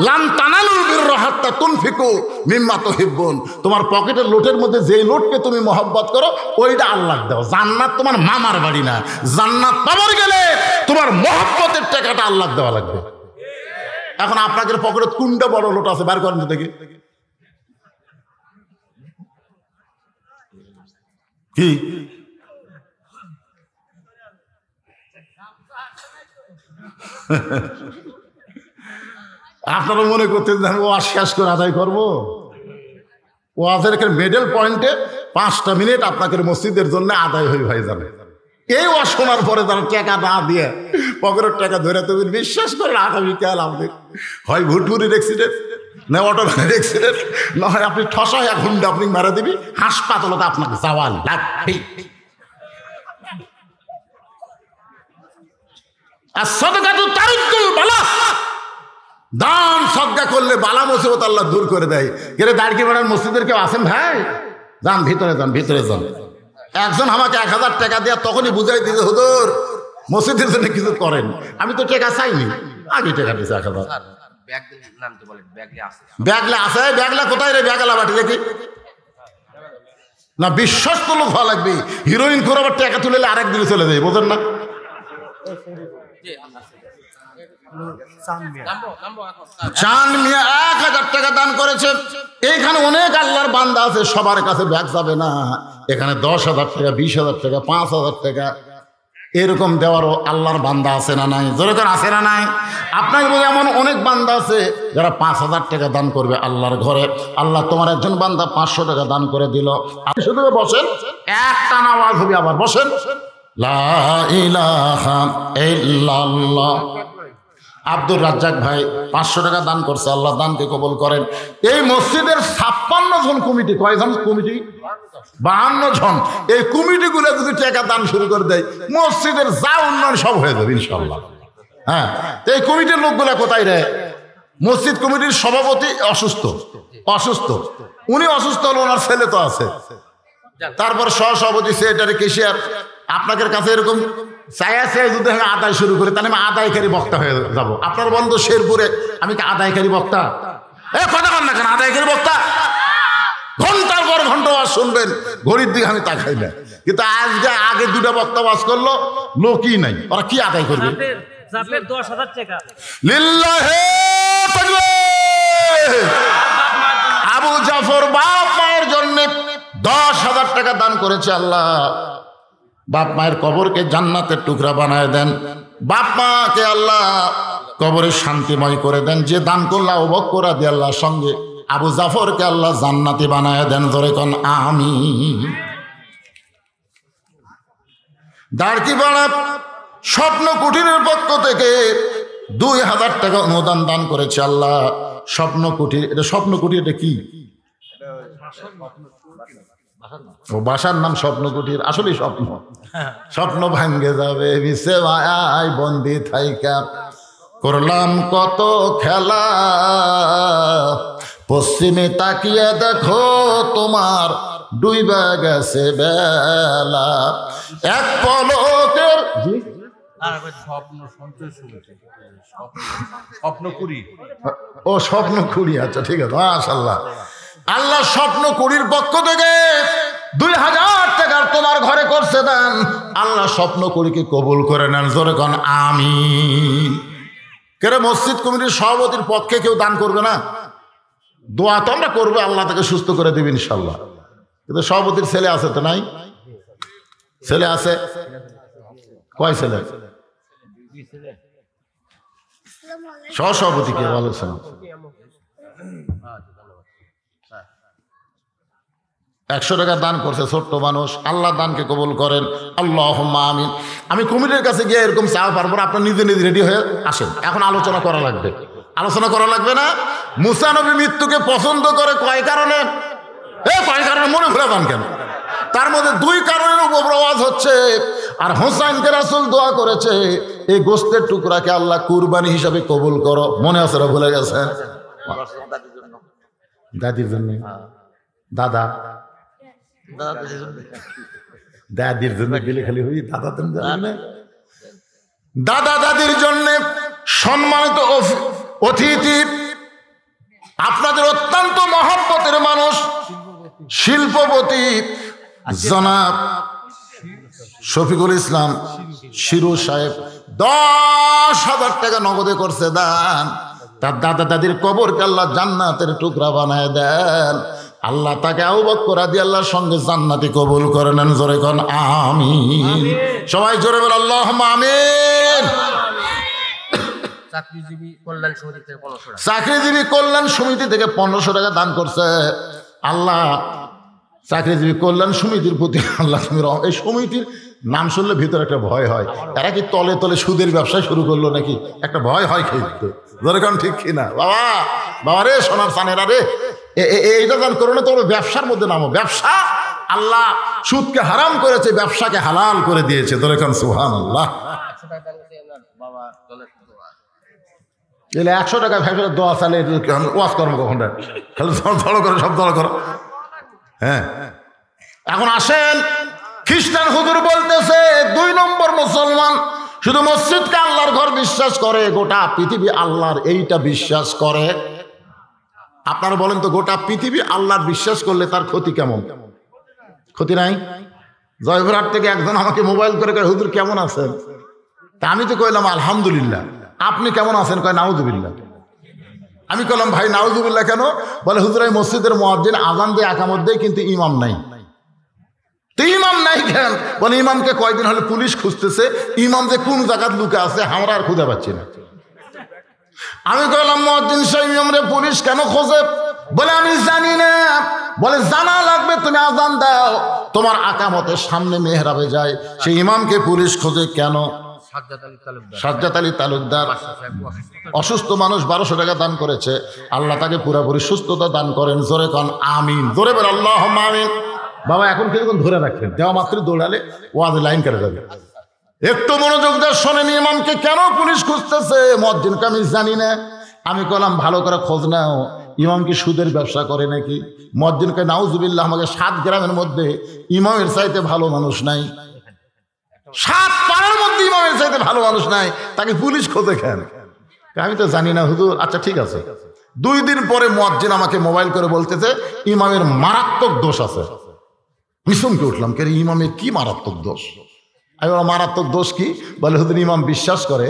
লান তানালুল বিররা হাত্তা তুনফিকু মিম্মা তুহিব্বুন। তোমার পকেটের লোটের মধ্যে যে লোটকে তুমি মহব্বত করো ওইটা আল্লাহকে দাও। জান্নাত তোমার মামার বাড়ি না, জান্নাত পাবার গেলে তোমার মহব্বতের টাকাটা আল্লাহকে দেওয়া লাগবে। এখন আপনাদের পকেটে কোনটা বড় লোট আছে বার করেন তো দেখি। কি আপনারা মনে করতেন ওয়াজ শেষ করে আদায় করবো? ওয়াজের মেডেল পয়েন্টে 5টা মিনিট আপনাকে মসজিদের জন্য আদায় হয়ে যাবে। এই ওয়াজ শোনার পরে তারা টাকা না দিয়ে পকেটের টাকা ধরে তুমি বিশ্বাস করেন আগামীকাল আমাদের হয় ভুটভুরির অ্যাক্সিডেন্ট, না অটো ভ্যানের অ্যাক্সিডেন্ট, না হয় আপনি ঠসা 1 ঘন্টা আপনি মারা দিবি, হাসপাতালতে আপনাকে যাওয়া লাগবে। আর সাদকাতু তারিকুল বালা, দান সদকা করলে বালা মুসিবত আল্লাহ দূর করে দেয়। গেলে দাঁড়িয়ে বেড়ার মসজিদের কেউ আসেন ভাই? যান ভিতরে যান, ভিতরে যান। একজন আমাকে 1000 টাকা দেওয়া তখনই বুঝাই দিয়েছে হুজুর মসজিদের জন্য কিছু করেন। আমি তো টাকা চাইনি, আগে টাকা দিয়েছে 1000। ব্যাগলে আছে? ব্যাগলা কোথায় রে? ব্যাগলা বাটি দেখি না, বিশ্বাস তো লোক হওয়া লাগবে। হিরোইন করে আবার টাকা তুলে আরেক দিনে চলে যায়, বোঝেন না? চান মিয়া 1000 টাকা দান করেছে। এইখানে অনেক আল্লাহর বান্দা আছে, সবার কাছে ব্যাগ যাবে না। এখানে 10,000 টাকা, 20,000 টাকা, 5,000 টাকা এরকম দেওয়ারও আল্লাহর বান্দা আছে না নাই? যেরকম আছে না নাই? আপনার এমন অনেক বান্দা আছে যারা 5,000 টাকা দান করবে আল্লাহর ঘরে। আল্লাহ তোমার একজন বান্দা 500 টাকা দান করে দিল। আপনি শুধু বসেন, একটা আওয়াজ হবে, আবার বসেন। লা ইলাহা ইল্লাল্লাহ আব্দুর রাজ্জাক ভাই 500 টাকা দান করছে, আল্লাহ দানকে কবুল করেন। এই মসজিদের 56 জন কমিটি, কয়জন কমিটি? 52 জন। এই কমিটিগুলো যদি টাকা দান শুরু করে দেয়, মসজিদের যা উন্নয়ন সব হয়ে যাবে ইনশাল্লাহ। হ্যাঁ, এই কমিটির লোকগুলা কোথায় রে? মসজিদ কমিটির সভাপতি অসুস্থ, উনি অসুস্থ হলো, ওনার ছেলে তো আছে, তারপর সহসভাপতি, সেক্রেটারি, কেশিয়ার। আপনাদের কাছে এরকম চাইছে যদি আমি আদায় শুরু করি, তাহলে আমি আদায়কারী বক্তা হয়ে যাব। আপনার বন্ধু শেরপুরে, আমি কি আদায়কারী বক্তা? কথা বল না কেন, আদায়কারী বক্তা? ঘন্টার পর ঘন্টা ওয়াজ শুনবেন, ঘড়ির দিকে আমি তাকাই না। কিন্তু আজকে আগে 2টা বক্তা ওয়াজ করলো, লোকই নাই, ওরা কি আদায় করবে? 10,000 টাকা লিল্লাহে তাকবীর। আবু জাফর বাপ মায়ের জন্য 10,000 টাকা দান করেছে। আল্লাহ বাপ মায়ের কবরকে জান্নাতের টুকরা বানায় দেন, বাপ মাকে আল্লাহ কবরে শান্তিময় করে দেন। যে দান করলা আবু বকর রাদিয়াল্লাহর সঙ্গে আবু জাফরকে আল্লাহ জান্নাতি বানায় দেন, ধরে কোন আমিন। দাঁড়কিপাড়া স্বপ্ন কুটিরের পক্ষ থেকে 2,000 টাকা অনুদান দান করেছে আল্লাহ। স্বপ্ন কুটির, এটা স্বপ্ন কুটির, এটা কি? ও বাসার নাম স্বপ্ন কুটির, আসলে স্বপ্ন ভাঙ্গে যাবে মিশে মায়ায় বন্দি থাইকা, করলাম কত খেলা, পশ্চিমে তাকিয়ে দেখো তোমার ডুইবা গেছে বেলা, এক পলকের ও স্বপ্ন কুড়ি। আচ্ছা ঠিক আছে, মাশাআল্লাহ। আল্লাহ স্বপ্ন কুড়ির পক্ষ থেকে 2,000 টাকার তোমার ঘরে করছে দেন। আল্লাহ স্বপ্ন কুড়িকে কবুল করে নেন, জোরে কোন আমিন। কেরে মসজিদ কমিটির সভাপতির পক্ষে কেউ দান করবে না? দোয়া তো আমরা করবো, আল্লাহ তাকে সুস্থ করে দেবে ইনশাল্লাহ। কিন্তু সভাপতির ছেলে আছে তো নাই? ছেলে আছে? কয় ছেলে? সহসভাপতি কে বলেছেন? 100 টাকা দান করছে, ছোট্ট মানুষ। আল্লাহ দানকে কবুল করেন, আল্লাহুম্মা আমিন। আমি কমিটির কাছে গিয়ে এরকম চাওয়া পারবো না, আপনার নিজে নিজে রেডি হয়ে আসেন। এখন আলোচনা করা লাগবে, আলোচনা করা লাগবে না? মুসা নবী মৃত্যুকে পছন্দ করে কয় কারণে? কয় কারণে মনে ভুলে যান কেন? তার মধ্যে 2 কারণের উপর আওয়াজ হচ্ছে। আর হোসাইনকে রাসূল দোয়া করেছে, এই গোস্তের টুকরাকে আল্লাহ কুরবানি হিসাবে কবুল করো। মনে আছে? ভুলে গেছেন? দাদির জন্য, দাদির জন্য গেলে খালি হই, দাদা দাদির জন্য সম্মানিত অতিথি, আপনাদের অত্যন্ত মহব্বতের মানুষ, শিল্পপতি জনাব শফিকুল ইসলাম শিরু সাহেব 10,000 টাকা নগদে করছে দান। তার দাদা দাদির কবরকে আল্লাহ জান্নাতের টুকরা বানায় দেন। আল্লাহ তাকে আবু বকর রাদিয়াল্লাহর সঙ্গে জান্নাতি কবুল করে নেন, জোরে কোন আমিন। সবাই জোরে বল আল্লাহুম্মা আমিন। চাকরিজীবী কল্যাণ সমিতি থেকে 1500 টাকা, চাকরিজীবী কল্যাণ সমিতি থেকে 1500 টাকা দান করছে। আল্লাহ চাকরিজীবী কল্যাণ সমিতির প্রতি আল্লাহ তুমি এই সমিতির নাম শুনলে ভিতরে একটা ভয় হয়, এরা কি তলে তলে সুদের ব্যবসা শুরু করলো নাকি? একটা ভয় হয় খেলতে, ধরে কারণ ঠিক কিনা? বাবা বাবা রে, সোনার সানেরা রে, এইটা দান করো না, তোমার ব্যবসার মধ্যে নামো। ব্যবসা আল্লাহ সুদকে হারাম করেছে, ব্যবসাকে হালাল করে দিয়েছে, ধরে কারণ সুবহানাল্লাহ। 100 টাকা ভেবে দোয়া চালে ওয়াজ করবো কখন? খালি ধড়ো করে সব দড় করো। হ্যাঁ, এখন আসেন, খ্রিস্টান হুজুর বলতেছে 2 নম্বর মুসলমান শুধু মসজিদকে আল্লাহর ঘর বিশ্বাস করে, গোটা পৃথিবী আল্লাহর এইটা বিশ্বাস করে। আপনারা বলেন তো, গোটা পৃথিবী আল্লাহর বিশ্বাস করলে তার ক্ষতি কেমন? ক্ষতি নাই? জয়পুরহাট থেকে একজন আমাকে মোবাইল করে কয়, হুজুর কেমন আছেন? তা আমি তো কইলাম আলহামদুলিল্লাহ। আপনি কেমন আছেন? কয় নাউজুবিল্লাহ। আমি কইলাম ভাই নাউজুবিল্লাহ কেন? বলে হুজুর এই মসজিদের মুয়াজ্জিন আযান দিয়ে একামত দেয়, কিন্তু ইমাম নাই। তো ইমাম নাই কেন? বলে ইমামকে কয়দিন হলে পুলিশ খুঁজতেছে, ইমাম যে কোন জায়গায় লুকা আছে আমরা আর খুঁজে পাচ্ছি না। আমি কইলাম মুয়াজ্জিন সাহেব, ইমামরে পুলিশ কেন খোঁজে? বলে আমি জানি না। বলে জানা লাগবে, তুমি আযান দাও, তোমার একামতের সামনে মেহরাবে যায়, সেই ইমামকে পুলিশ খোঁজে কেন? সাজ্জাদ আলী তালুকদার অসুস্থ মানুষ 1200 টাকা দান করেছে। আল্লাহ তাকে পুরোপুরি সুস্থতা দান করেন। জোরে কন আমিন, জোরে বল আল্লাহুম্মা আমিন। বাবা এখন কিছুক্ষণ ধরে রাখবেন, দেওয়া মাত্র দৌড়ালে ওয়াজে লাইন কেটে যাবে। একটু মনোযোগ দিয়ে শোনেন, ইমামকে কেন পুলিশ খুঁজতেছে? মুয়াজ্জিনকে আমি জানি না। আমি কলাম ভালো করে খোঁজ নাও, ইমাম কি সুদের ব্যবসা করে নাকি? মুয়াজ্জিনকে নাউজুবিল্লাহ, আমাকে 7 গ্রামের মধ্যে ইমামের চাইতে ভালো মানুষ নাই, 7 পাড়ার মধ্যে ইমামের চাইতে ভালো মানুষ নাই, তাকে পুলিশ খোঁজে কেন? আমি তো জানি না হুজুর। আচ্ছা ঠিক আছে। 2 দিন পরে মুয়াজ্জিন আমাকে মোবাইল করে বলতেছে ইমামের মারাত্মক দোষ আছে। মিশনকে উঠলাম, কে ইমামের কি মারাত্মক দোষ? আমি বললাম মারাত্মক দোষ কি? বলে হুজুর ইমাম বিশ্বাস করে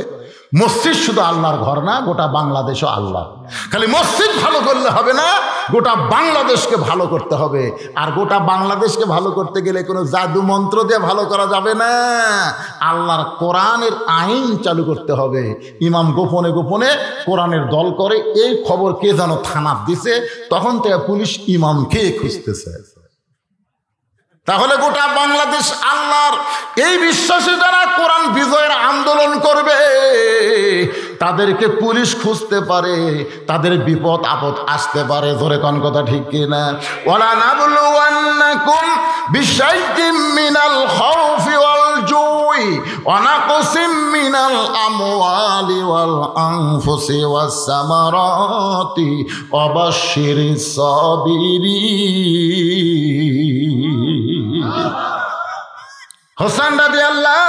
মসজিদ শুধু আল্লাহর ঘর না, গোটা বাংলাদেশও আল্লাহ। খালি মসজিদ ভালো করলে হবে না, গোটা বাংলাদেশকে ভালো করতে হবে। আর গোটা বাংলাদেশকে ভালো করতে গেলে কোনো জাদু মন্ত্র দিয়ে ভালো করা যাবে না, আল্লাহর কোরআনের আইন চালু করতে হবে। ইমাম গোপনে গোপনে কোরআনের দল করে, এই খবর কে যেন থানার দিছে, তখন থেকে পুলিশ ইমামকে খুঁজতেছে। তাহলে গোটা বাংলাদেশ আল্লাহর, এই বিশ্বাসে যারা কোরআন বিজয়ের আন্দোলন করবে তাদেরকে পুলিশ খুঁজতে পারে, তাদের বিপদ আপদ আসতে পারে। জোরে কোন কথা ঠিক কিনা? ওয়ালা নাবলুওয়ান্নাকুম বিশাইইম মিনাল খাউফি ওয়াল জুই ওয়া নাকসিম মিনাল আমওয়ালি ওয়াল আনফুসি ওয়াস সামারাতি ওয়া বাশশিরিস সাবিরিন। হোসেন রাদিয়াল্লাহ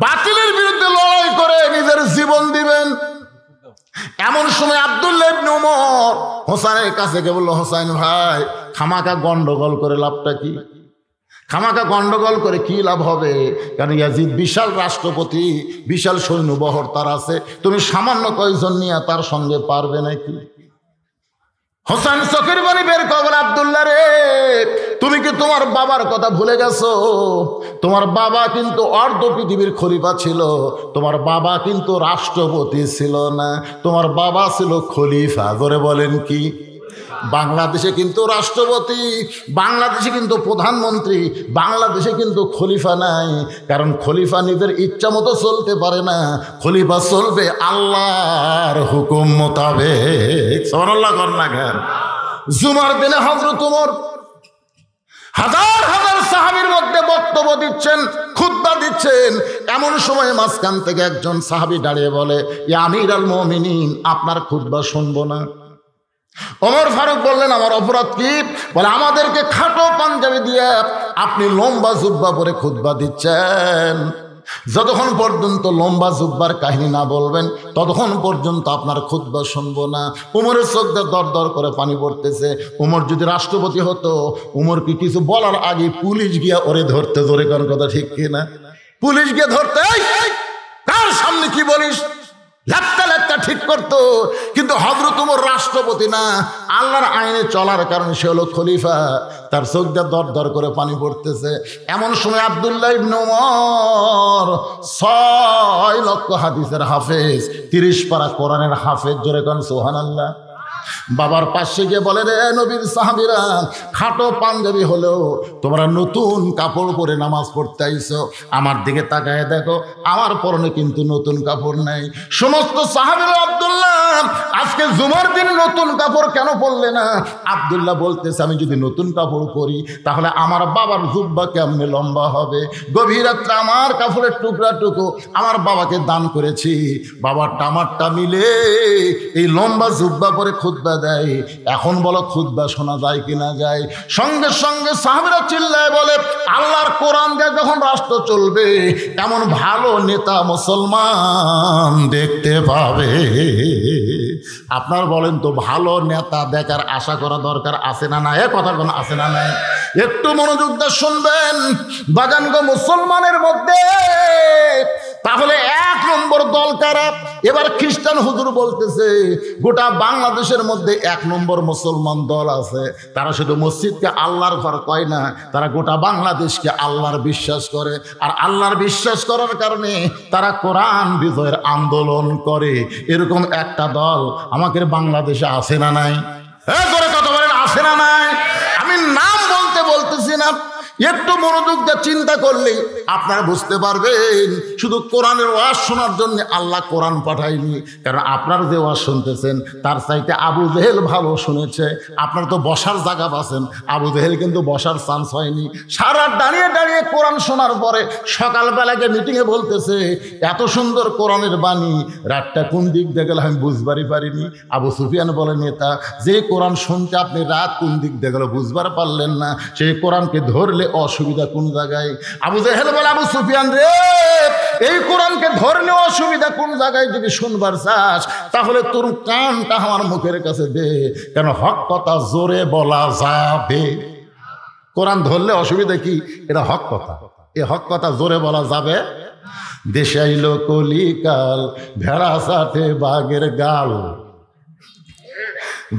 বাতিলের বিরুদ্ধে লড়াই করে নিজের জীবন দিবেন। এমন সময় আব্দুল্লাহ ইবনে উমর হোসেনের কাছে গিয়ে বলল, হোসেন ভাই খামাকা গন্ডগোল করে লাভটা কি? খামাকা গন্ডগোল করে কি লাভ হবে? কারণ ইয়াজিদ বিশাল রাষ্ট্রপতি, বিশাল সৈন্যবহর তার আছে, তুমি সামান্য কয়েকজন নিয়ে তার সঙ্গে পারবে নাকি? হোসেন চোখের পানি বের করে, আব্দুল্লাহ রে তুমি কি তোমার বাবার কথা ভুলে গেছো? তোমার বাবা কিন্তু অর্ধ পৃথিবীর খলিফা ছিল, তোমার বাবা কিন্তু রাষ্ট্রপতি ছিল না, তোমার বাবা ছিল খলিফা। করে বলেন কি? বাংলাদেশে কিন্তু রাষ্ট্রপতি, বাংলাদেশে কিন্তু প্রধানমন্ত্রী, বাংলাদেশে কিন্তু খলিফা নাই। কারণ খলিফা নিজের ইচ্ছা মতো চলতে পারে না, খলিফা চলবে আল্লাহর হুকুম মোতাবেক। সুবহানাল্লাহ করেন না কেন? জুমার দিনে হযরত ওমর হাজার হাজার সাহাবীর মধ্যে বক্তব্য দিচ্ছেন, খুতবা দিচ্ছেন। এমন সময় মাঝখান থেকে একজন সাহাবী দাঁড়িয়ে বলে, ইয়া আমিরুল মুমিনিন, আপনার খুতবা শুনবো না। ওমর ফারুক বললেন, আমার অপরাধ কি? বলে, আমাদেরকে খাটো পাঞ্জাবি দিয়ে আপনি লম্বা জুব্বা পরে খুতবা দিচ্ছেন। যতক্ষণ পর্যন্ত লম্বা জুব্বার কাহিনী না বলবেন ততক্ষণ পর্যন্ত আপনার খুতবা শুনবো না। উমরের চোখ দিয়ে দর দর করে পানি পড়তেছে। উমর যদি রাষ্ট্রপতি হতো, উমর কি কিছু বলার আগে পুলিশ গিয়া ওরে ধরতে। জোরে কোন কথা ঠিক কিনা? পুলিশ গিয়ে ধরতে, কার সামনে কি বলিস, লেপটা লেপটা ঠিক করতো। কিন্তু হযরত ওমর রাষ্ট্রপতি না, আল্লাহর আইনে চলার কারণে সে হলো খলিফা। তার চোখ দিয়ে দর দর করে পানি পড়তেছে। এমন সময় আব্দুল্লাহ ইবনে উমর 6 লক্ষ হাদিসের হাফেজ, 30 পারা কোরআনের হাফেজ। জোরে কোন সুবহানাল্লাহ। বাবার পাশে গিয়ে বলে, রে নবীর সাহাবীরা, খাটো পাঞ্জাবি হলেও তোমরা নতুন কাপড় পরে নামাজ পড়তে আইছো, আমার দিকে তাকায় দেখো, আমার পরনে কিন্তু নতুন কাপড় নাই। সমস্ত সাহাবীরা, আব্দুল্লাহ আজকে জুমার দিন নতুন কাপড় কেন পরলে না? আব্দুল্লাহ বলতেছে, আমি যদি নতুন কাপড় পরি তাহলে আমার বাবার জুব্বা কেমনে লম্বা হবে? গভীর রাত্রে আমার কাপড়ের টুকরা টুকু আমার বাবাকে দান করেছি, বাবার টামারটা মিলে এই লম্বা জুব্বা পরে খুতবা দেয়। এখন বলো খুতবা শোনা যায় কি না যায়? সঙ্গে সঙ্গে সাহাবীরা চিল্লায় বলে, আল্লাহর কোরআন দিয়ে যখন রাষ্ট্র চলবে এমন ভালো নেতা মুসলমান দেখতে পাবে। আপনার বলেন তো, ভালো নেতা দেখার আশা করা দরকার আছে না না? এ কথা কোনো আছে না নাই? একটু মনোযোগ দিয়ে শুনবেন বাজানগো মুসলমানের মধ্যে। তাহলে 1 নম্বর দল কারা? এবার খ্রিস্টান হুজুর বলতেছে গোটা বাংলাদেশের মধ্যে 1 নম্বর মুসলমান দল আছে, তারা শুধু মসজিদকে আল্লাহর ঘর কয় না, তারা গোটা বাংলাদেশকে আল্লাহর বিশ্বাস করে। আর আল্লাহর বিশ্বাস করার কারণে তারা কোরআন বিজয়ের আন্দোলন করে। এরকম একটা দল আমাদের বাংলাদেশে আছে না নাই? করে কথা বলেন, আছে না নাই? আমি নাম বলতেছি না, একটু মনোযোগ দিয়ে চিন্তা করলেই আপনারা বুঝতে পারবেন শুধু কোরআনের ওয়াজ শোনার জন্য আল্লাহ কোরআন পাঠায়নি। কারণ আপনারা যে ওয়াজ শুনতেছেন তার চাইতে আবু জেহেল ভালো শুনেছে। আপনারা তো বসার জায়গা পাচ্ছেন, আবু জেহেল কিন্তু বসার চান্স হয়নি। সারা দাঁড়িয়ে দাঁড়িয়ে কোরআন শোনার পরে সকালবেলাকে মিটিংয়ে বলতেছে এত সুন্দর কোরআনের বাণী, রাতটা কোন দিক দিয়ে গেল আমি বুঝবারই পারিনি। আবু সুফিয়ান বলে নেতা, যে কোরআন শুনতে আপনি রাত কোন দিক দিয়ে গেল বুঝবার পারলেন না, সেই কোরআনকে ধরলে অসুবিধা কোন জায়গায়? আবু জেহেল বলে আবু সুফিয়ান রে, এই কোরআনকে ধরলে অসুবিধা কোন জায়গায় যদি শুনবার চাস তাহলে তোর কানটা আমার মুখের কাছে দে, কেন হক কথা জোরে বলা যাবে। কোরআন ধরলে অসুবিধা কি? এটা হক কথা, এ হক কথা জোরে বলা যাবে। দেশে আইলো কলিকাল, ভেড়া সাথে বাঘের গাল।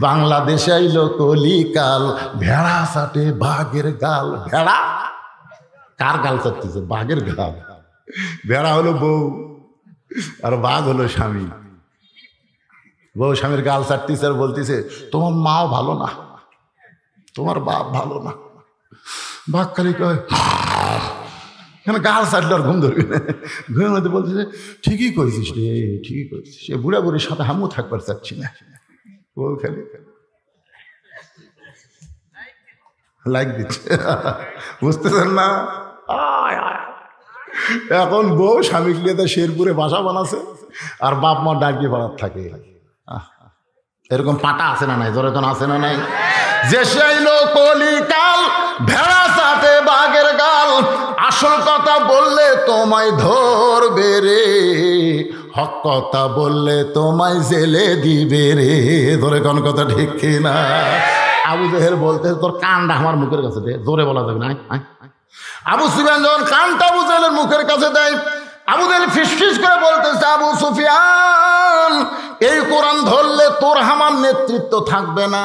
বাংলাদেশে আইলো কলিকাল, ভেড়া সাথে বাঘের গাল। ভেড়া কার গাল চাটতেছে? বাঘের গাল। ভেড়া হলো বউ আর বাঘ হলো স্বামী। বউ স্বামীর গাল চাটতেছে আর বলতেছে তোমার মাও ভালো না, তোমার বাপ ভালো না। বাঘ খালি কয় গাল চাটলে আর ঘুম ধরবি না। ঘুমের মধ্যে বলতেছে ঠিকই করেছিস রে, ঠিকই করেছিস। সে বুড়া বুড়ির সাথে আমিও থাকবার চাচ্ছি না। ও খালি লাইক দিচ্ছে, বুঝতেছেন না? এখন বউ স্বামী নিয়ে তো শেরপুরে বাসা বানাচ্ছে আর বাপ মা ডাকিয়ে পাড়ার থাকে। এরকম পাটা আছে না নাই? জোরে কোন আছে না নাই? যে সেইলো কলিকাল, ভেড়া সাথে বাঘের গাল। আসল কথা বললে তোমায় ধরবে রে, হক কথা বললে তোমায় জেলে দিবে রে। ধরে কোন কথা ঠিক কিনা? আবু জেহেল বলতে তোর কানটা আমার মুখের কাছে দে, জোরে বলা যাবে না। আবু সুফিয়ান যখন কানটা আবু জেহেলের মুখের কাছে দেয়, আবু জেহেল ফিসফিস করে বলতেছে আবু সুফিয়ান, এই কোরআন ধরলে তোর আমার নেতৃত্ব থাকবে না,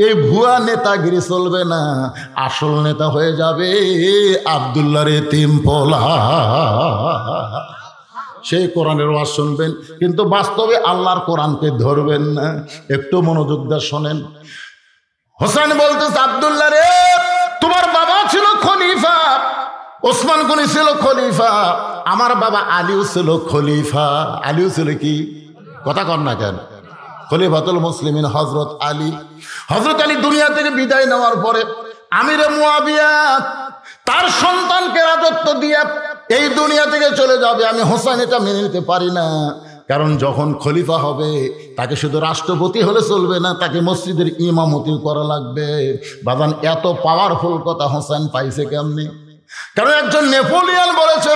এই ভুয়া নেতাগিরি চলবে না, আসল নেতা হয়ে যাবে আব্দুল্লাহর এতিম পোলা। সেই কোরআনের ওয়াজ শুনবেন কিন্তু বাস্তবে আল্লাহর কোরআনকে ধরবেন না। একটু মনোযোগ দিয়ে শোনেন। হোসেন বলতেছে আব্দুল্লাহ রে, তোমার বাবা ছিল খলিফা, ওসমান গনি ছিল খলিফা, আমার বাবা আলীও ছিল খলিফা। আলীও ছিল কি? কথা কর না কেন? খলিফাতুল মুসলিমিন হযরত আলী। হযরত আলী দুনিয়া থেকে বিদায় নেওয়ার পরে আমিরে মুয়াবিয়া তার সন্তানকে রাজত্ব দিয়ে এই দুনিয়া থেকে চলে যাবে। আমি হোসেন এটা মেনে নিতে পারি না। কারণ যখন খলিফা হবে তাকে শুধু রাষ্ট্রপতি হলে চলবে না, তাকে মসজিদের ইমামতি করা লাগবে। বাজান এত পাওয়ারফুল কথা হোসেন পাইছে কেমনি? কারণ একজন নেপোলিয়ন বলেছে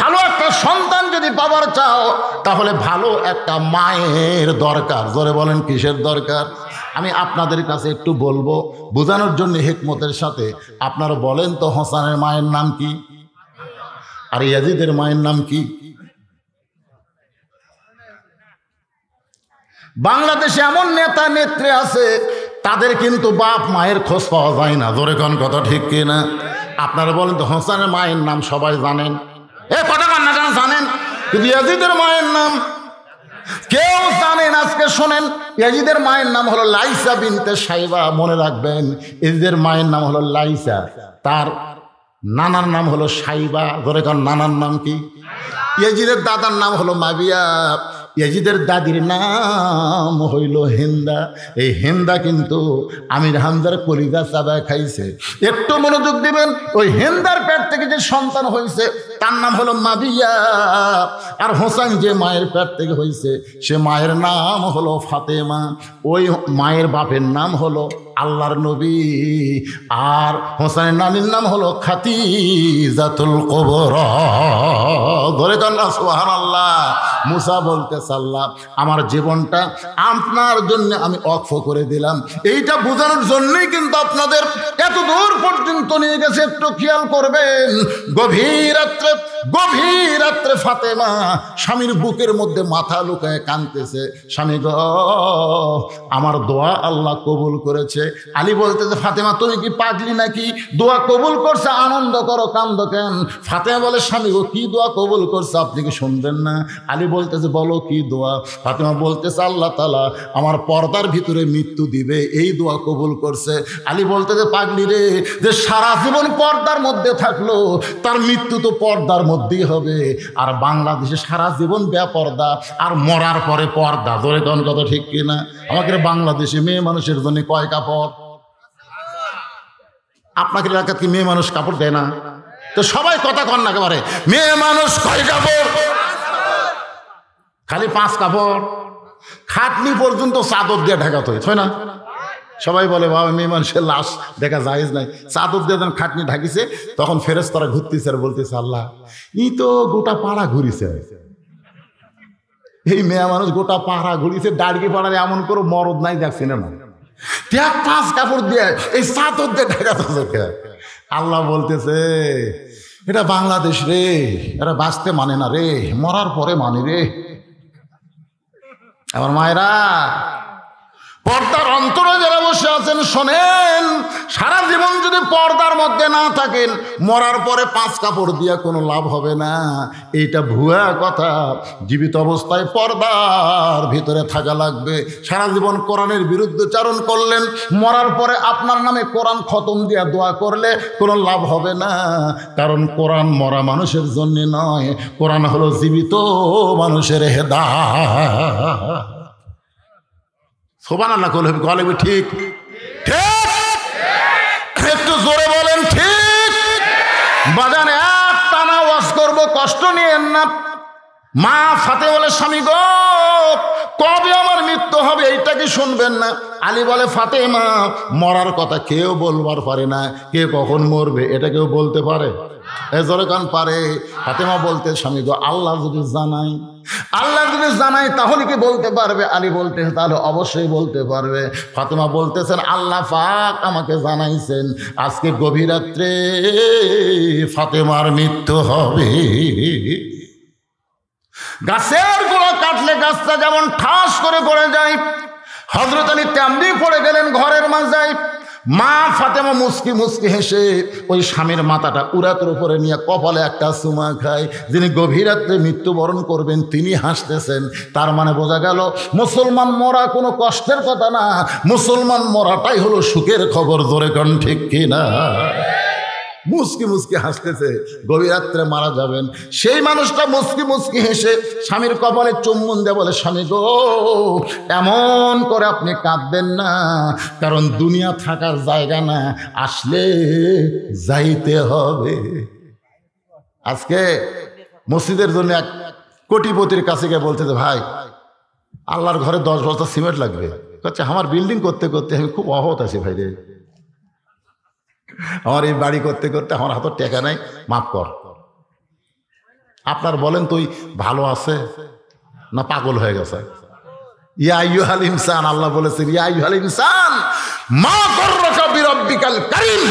ভালো একটা সন্তান যদি পাওয়ার চাও তাহলে ভালো একটা মায়ের দরকার। জোরে বলেন কিসের দরকার? আমি আপনাদের কাছে একটু বলবো বোঝানোর জন্য হিকমতের সাথে। আপনারা বলেন তো হোসেনের মায়ের নাম কি আর ইয়াজিদের মায়ের নাম কি? বাংলাদেশে এমন নেতা নেত্রী আছে তাদের কিন্তু বাপ মায়ের খোঁজ পাওয়া যায় না। জোরে কোন কথা ঠিক কিনা? আপনারা বলেন তো হোসেনের মায়ের নাম সবাই জানেন? কথা কান্না কেন জানেন, কিন্তু ইয়াজিদের মায়ের নাম কেউ জানেন? আজকে শোনেন, ইয়াজিদের মায়ের নাম হলো লাইসা বিনতে সাইবা। মনে রাখবেন, ইয়াজিদের মায়ের নাম হলো লাইসা, তার নানার নাম হলো সাইবা। ধরে কারণ নানার নাম কি? ইয়াজিদের দাদার নাম হলো মাবিয়া, ইয়াজিদের দাদির নাম হইল হিন্দা। এই হিন্দা কিন্তু আমির হামজার কলিজা চাবায় খাইছে। একটু মনোযোগ দিবেন, ওই হিন্দার পেট থেকে যে সন্তান হয়েছে তার নাম হলো মাবিয়া। আর হোসেন যে মায়ের পেট থেকে হয়েছে সে মায়ের নাম হলো ফাতেমা। ওই মায়ের বাপের নাম হলো আল্লাহর নবী, আর হোসেনের নানির নাম হলো খাদিজাতুল কুবরা। ধরে কান্না সুবহানাল্লাহ। মুসা বলতে আল্লাহ আমার জীবনটা আপনার জন্য আমি ওয়াকফ করে দিলাম। এইটা বোঝানোর জন্যই কিন্তু আপনাদের এত দূর পর্যন্ত নিয়ে গেছে। একটু খেয়াল করবেন, গভীর রাত্রে ফাতেমা স্বামীর বুকের মধ্যে মাথা লুকায় কাঁদতেছে, স্বামী গো আমার দোয়া আল্লাহ কবুল করেছে। আলী বলতেছে ফাতেমা তুমি কি পাগলি নাকি? দোয়া কবুল করছে, আনন্দ করো, কান্দ কেন? ফাতেমা বলে স্বামী গো কি দোয়া কবুল করছে আপনি কি শুনবেন না? আলী বলতেছে বলো কি দোয়া? ফাতেমা বলতেছে আল্লাহ তাআলা আমার পর্দার ভিতরে মৃত্যু দিবে, এই দোয়া কবুল করছে। আলী বলতেছে পাগলি রে, যে সারা জীবন পর্দার মধ্যে থাকলো তার মৃত্যু তো পর্দার মধ্যেই হবে, আর বাংলাদেশে সারা জীবন বেপর্দা আর মরার পরে পর্দা। ধরে কোন কথা ঠিক কিনা? আমাদের বাংলাদেশে মেয়ে মানুষের জন্য কয় কাপড়? আপনাকে এলাকাতে কি মেয়ে মানুষ কাপড় দেয় না? তো সবাই কথা কন না একেবারে, মেয়ে মানুষ কয় কাপড়? খালি 5 কাপড়। খাটনি পর্যন্ত চাদর দিয়ে ঢাকাতে হয় না? সবাই বলে বাবা মেয়ে মানুষের লাশ দেখা জায়েজ নাই, চাদর দিয়ে যখন খাটনি ঢাকিছে তখন ফেরেশতারা ঘুরতেছে আর বলতেছে আল্লাহ ই তো গোটা পাড়া ঘুরিছে, এই মেয়ে মানুষ গোটা পাড়া ঘুরিছে, দাঁড়িয়ে পাড়ার এমন করে মরদ নাই দেখছি না, 5 কাপড় দিয়ে এই চাদর দিয়ে ঢাকাতে। আল্লাহ বলতেছে এটা বাংলাদেশ রে, এরা বাঁচতে মানে না রে, মরার পরে মানে রে। আমার মায়েরা, পর্দার অন্তরে যারা বসে আছেন শোনেন, সারা জীবন যদি পর্দার মধ্যে না থাকেন মরার পরে 5 কাপড় দিয়ে কোনো লাভ হবে না। এইটা ভুয়া কথা। জীবিত অবস্থায় পর্দার ভিতরে থাকা লাগবে। সারা জীবন কোরআনের বিরুদ্ধচারণ করলেন, মরার পরে আপনার নামে কোরআন খতম দিয়া দোয়া করলে কোনো লাভ হবে না, কারণ কোরআন মরা মানুষের জন্য নয়, কোরআন হলো জীবিত মানুষের হেদায়েত। সুবহানাল্লাহ কলবে ঠিক ঠিক, একটু জোরে বলেন ঠিক। বাজান এক টানা ওয়াজ করবো, কষ্ট নিয়েন না। মা ফাতে বলে স্বামী গো কবে আমার মৃত্যু হবে এইটা কি শুনবেন না? আলী বলে ফাতেমা মরার কথা কেউ বলবার পারে না, কে কখন মরবে এটা কেউ বলতে পারে? এজরকান পারে। ফাতেমা বলতে স্বামী গো আল্লাহ যদি জানাই, আল্লাহ যদি জানাই তাহলে কি বলতে পারবে? আলী বলতে তাহলে অবশ্যই বলতে পারবে। ফাতেমা বলতেছেন আল্লাহ পাক আমাকে জানাইছেন আজকে গভীর রাত্রে ফাতেমার মৃত্যু হবে। গাছের গোড়া কাটলে গাছটা যেমন ঠাস করে পড়ে যায়, হযরত আলী তেমনি পড়ে গেলেন ঘরের মাঝায়। মা ফাতেমা মুস্কি মুস্কি হেসে ওই স্বামীর মাথাটা উরাতের উপরে নিয়ে কপালে একটা চুমা খায়। যিনি গভীর রাত্রে মৃত্যুবরণ করবেন তিনি হাসতেছেন। তার মানে বোঝা গেল মুসলমান মরা কোনো কষ্টের কথা না, মুসলমান মরাটাই হলো সুখের খবর। জোরে কোন ঠিক কিনা? মুস্কি মুস্কি হাসতেছে, গভীর রাত্রে মারা যাবেন। সেই মানুষটা মুস্কি মুস্কি হেসে স্বামীর কপালে চুম্বন দিয়ে বলে স্বামী গো এমন করে আপনি কাঁদবেন না, কারণ দুনিয়া থাকার জায়গা না, আসলে যাইতে হবে। আজকে মসজিদের জন্য এক কোটিপতির কাছে গিয়ে বলতেছে ভাই আল্লাহর ঘরে 10 বস্তা সিমেন্ট লাগবে। আচ্ছা আমার বিল্ডিং করতে করতে আমি খুব অহত আছি ভাই রে, আমার এই বাড়ি করতে করতে আমার হাতে টাকা নাই, মাফ কর। আপনার বলেন তুই ভালো আছে না পাগল হয়ে গেছে? ইয়া আইয়ুহাল ইনসান, আল্লাহ বলেছেন ইয়া আইয়ুহাল ইনসান মা গররাকা বিরাব্বিকাল কারীম।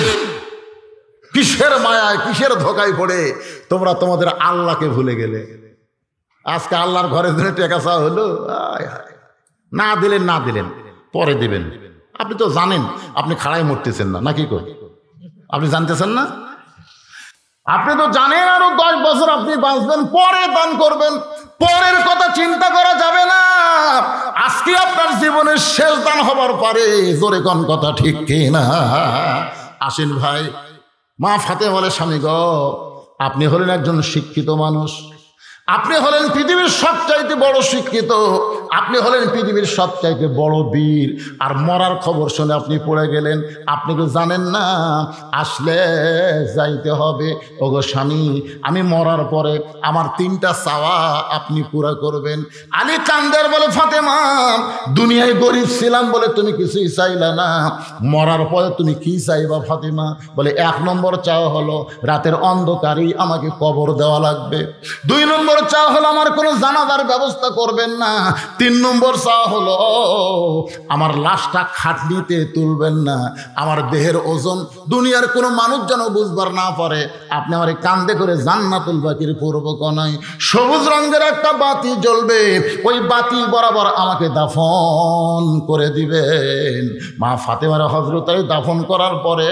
কিসের মায়ায় কিসের ধোকায় পড়ে তোমরা তোমাদের আল্লাহকে ভুলে গেলে। আজকে আল্লাহর ঘরের জন্য টাকা চাওয়া হলো, না দিলেন না দিলেন পরে দিবেন। আপনি তো জানেন আপনি খাড়ায় মরতেছেন না, নাকি কই? আপনি জানতেছেন না? আপনি তো জানেন আরো 10 বছর আপনি বাঁচবেন, পরে দান করবেন। পরের কথা চিন্তা করা যাবে না। আজকে আপনার জীবনের শেষ দান হবার পারে। জোরে কোন কথা ঠিক কিনা? আসেন ভাই। মা ফাতে বলে স্বামী গো আপনি হলেন একজন শিক্ষিত মানুষ, আপনি হলেন পৃথিবীর সবচাইতে বড় শিক্ষিত, আপনি হলেন পৃথিবীর সবচাইতে বড় বীর, আর মরার খবর শুনে আপনি পড়ে গেলেন। আপনি কি জানেন না আসলে যাইতে হবে? ওগো স্বামী আমি মরার পরে আমার 3টা চাওয়া আপনি পুরা করবেন। আলী কান্দের বলে ফাতেমা দুনিয়ায় গরিব ছিলাম বলে তুমি কিছুই চাইলা না, মরার পরে তুমি কি চাইবা ফাতেমা? বলে 1 নম্বর চাওয়া হলো রাতের অন্ধকারেই আমাকে কবর দেওয়া লাগবে। 2 নম্বর চাওয়া হলো আমার কোনো জানাজার ব্যবস্থা করবেন না, 3 নম্বর চাওয়া হলো আমার লাশটা খাটনিতে তুলবেন না, আমার দেহের ওজন দুনিয়ার কোনো মানুষ যেন বুঝবার না পারে, আপনি আমার কান্দে করে জান্নাতুল বাকির পূর্ব কোণায় সবুজ রঙের একটা বাতি জ্বলবে, ওই বাতি বরাবর আমাকে দাফন করে দিবেন। মা ফাতেমার হযরত আলী দাফন করার পরে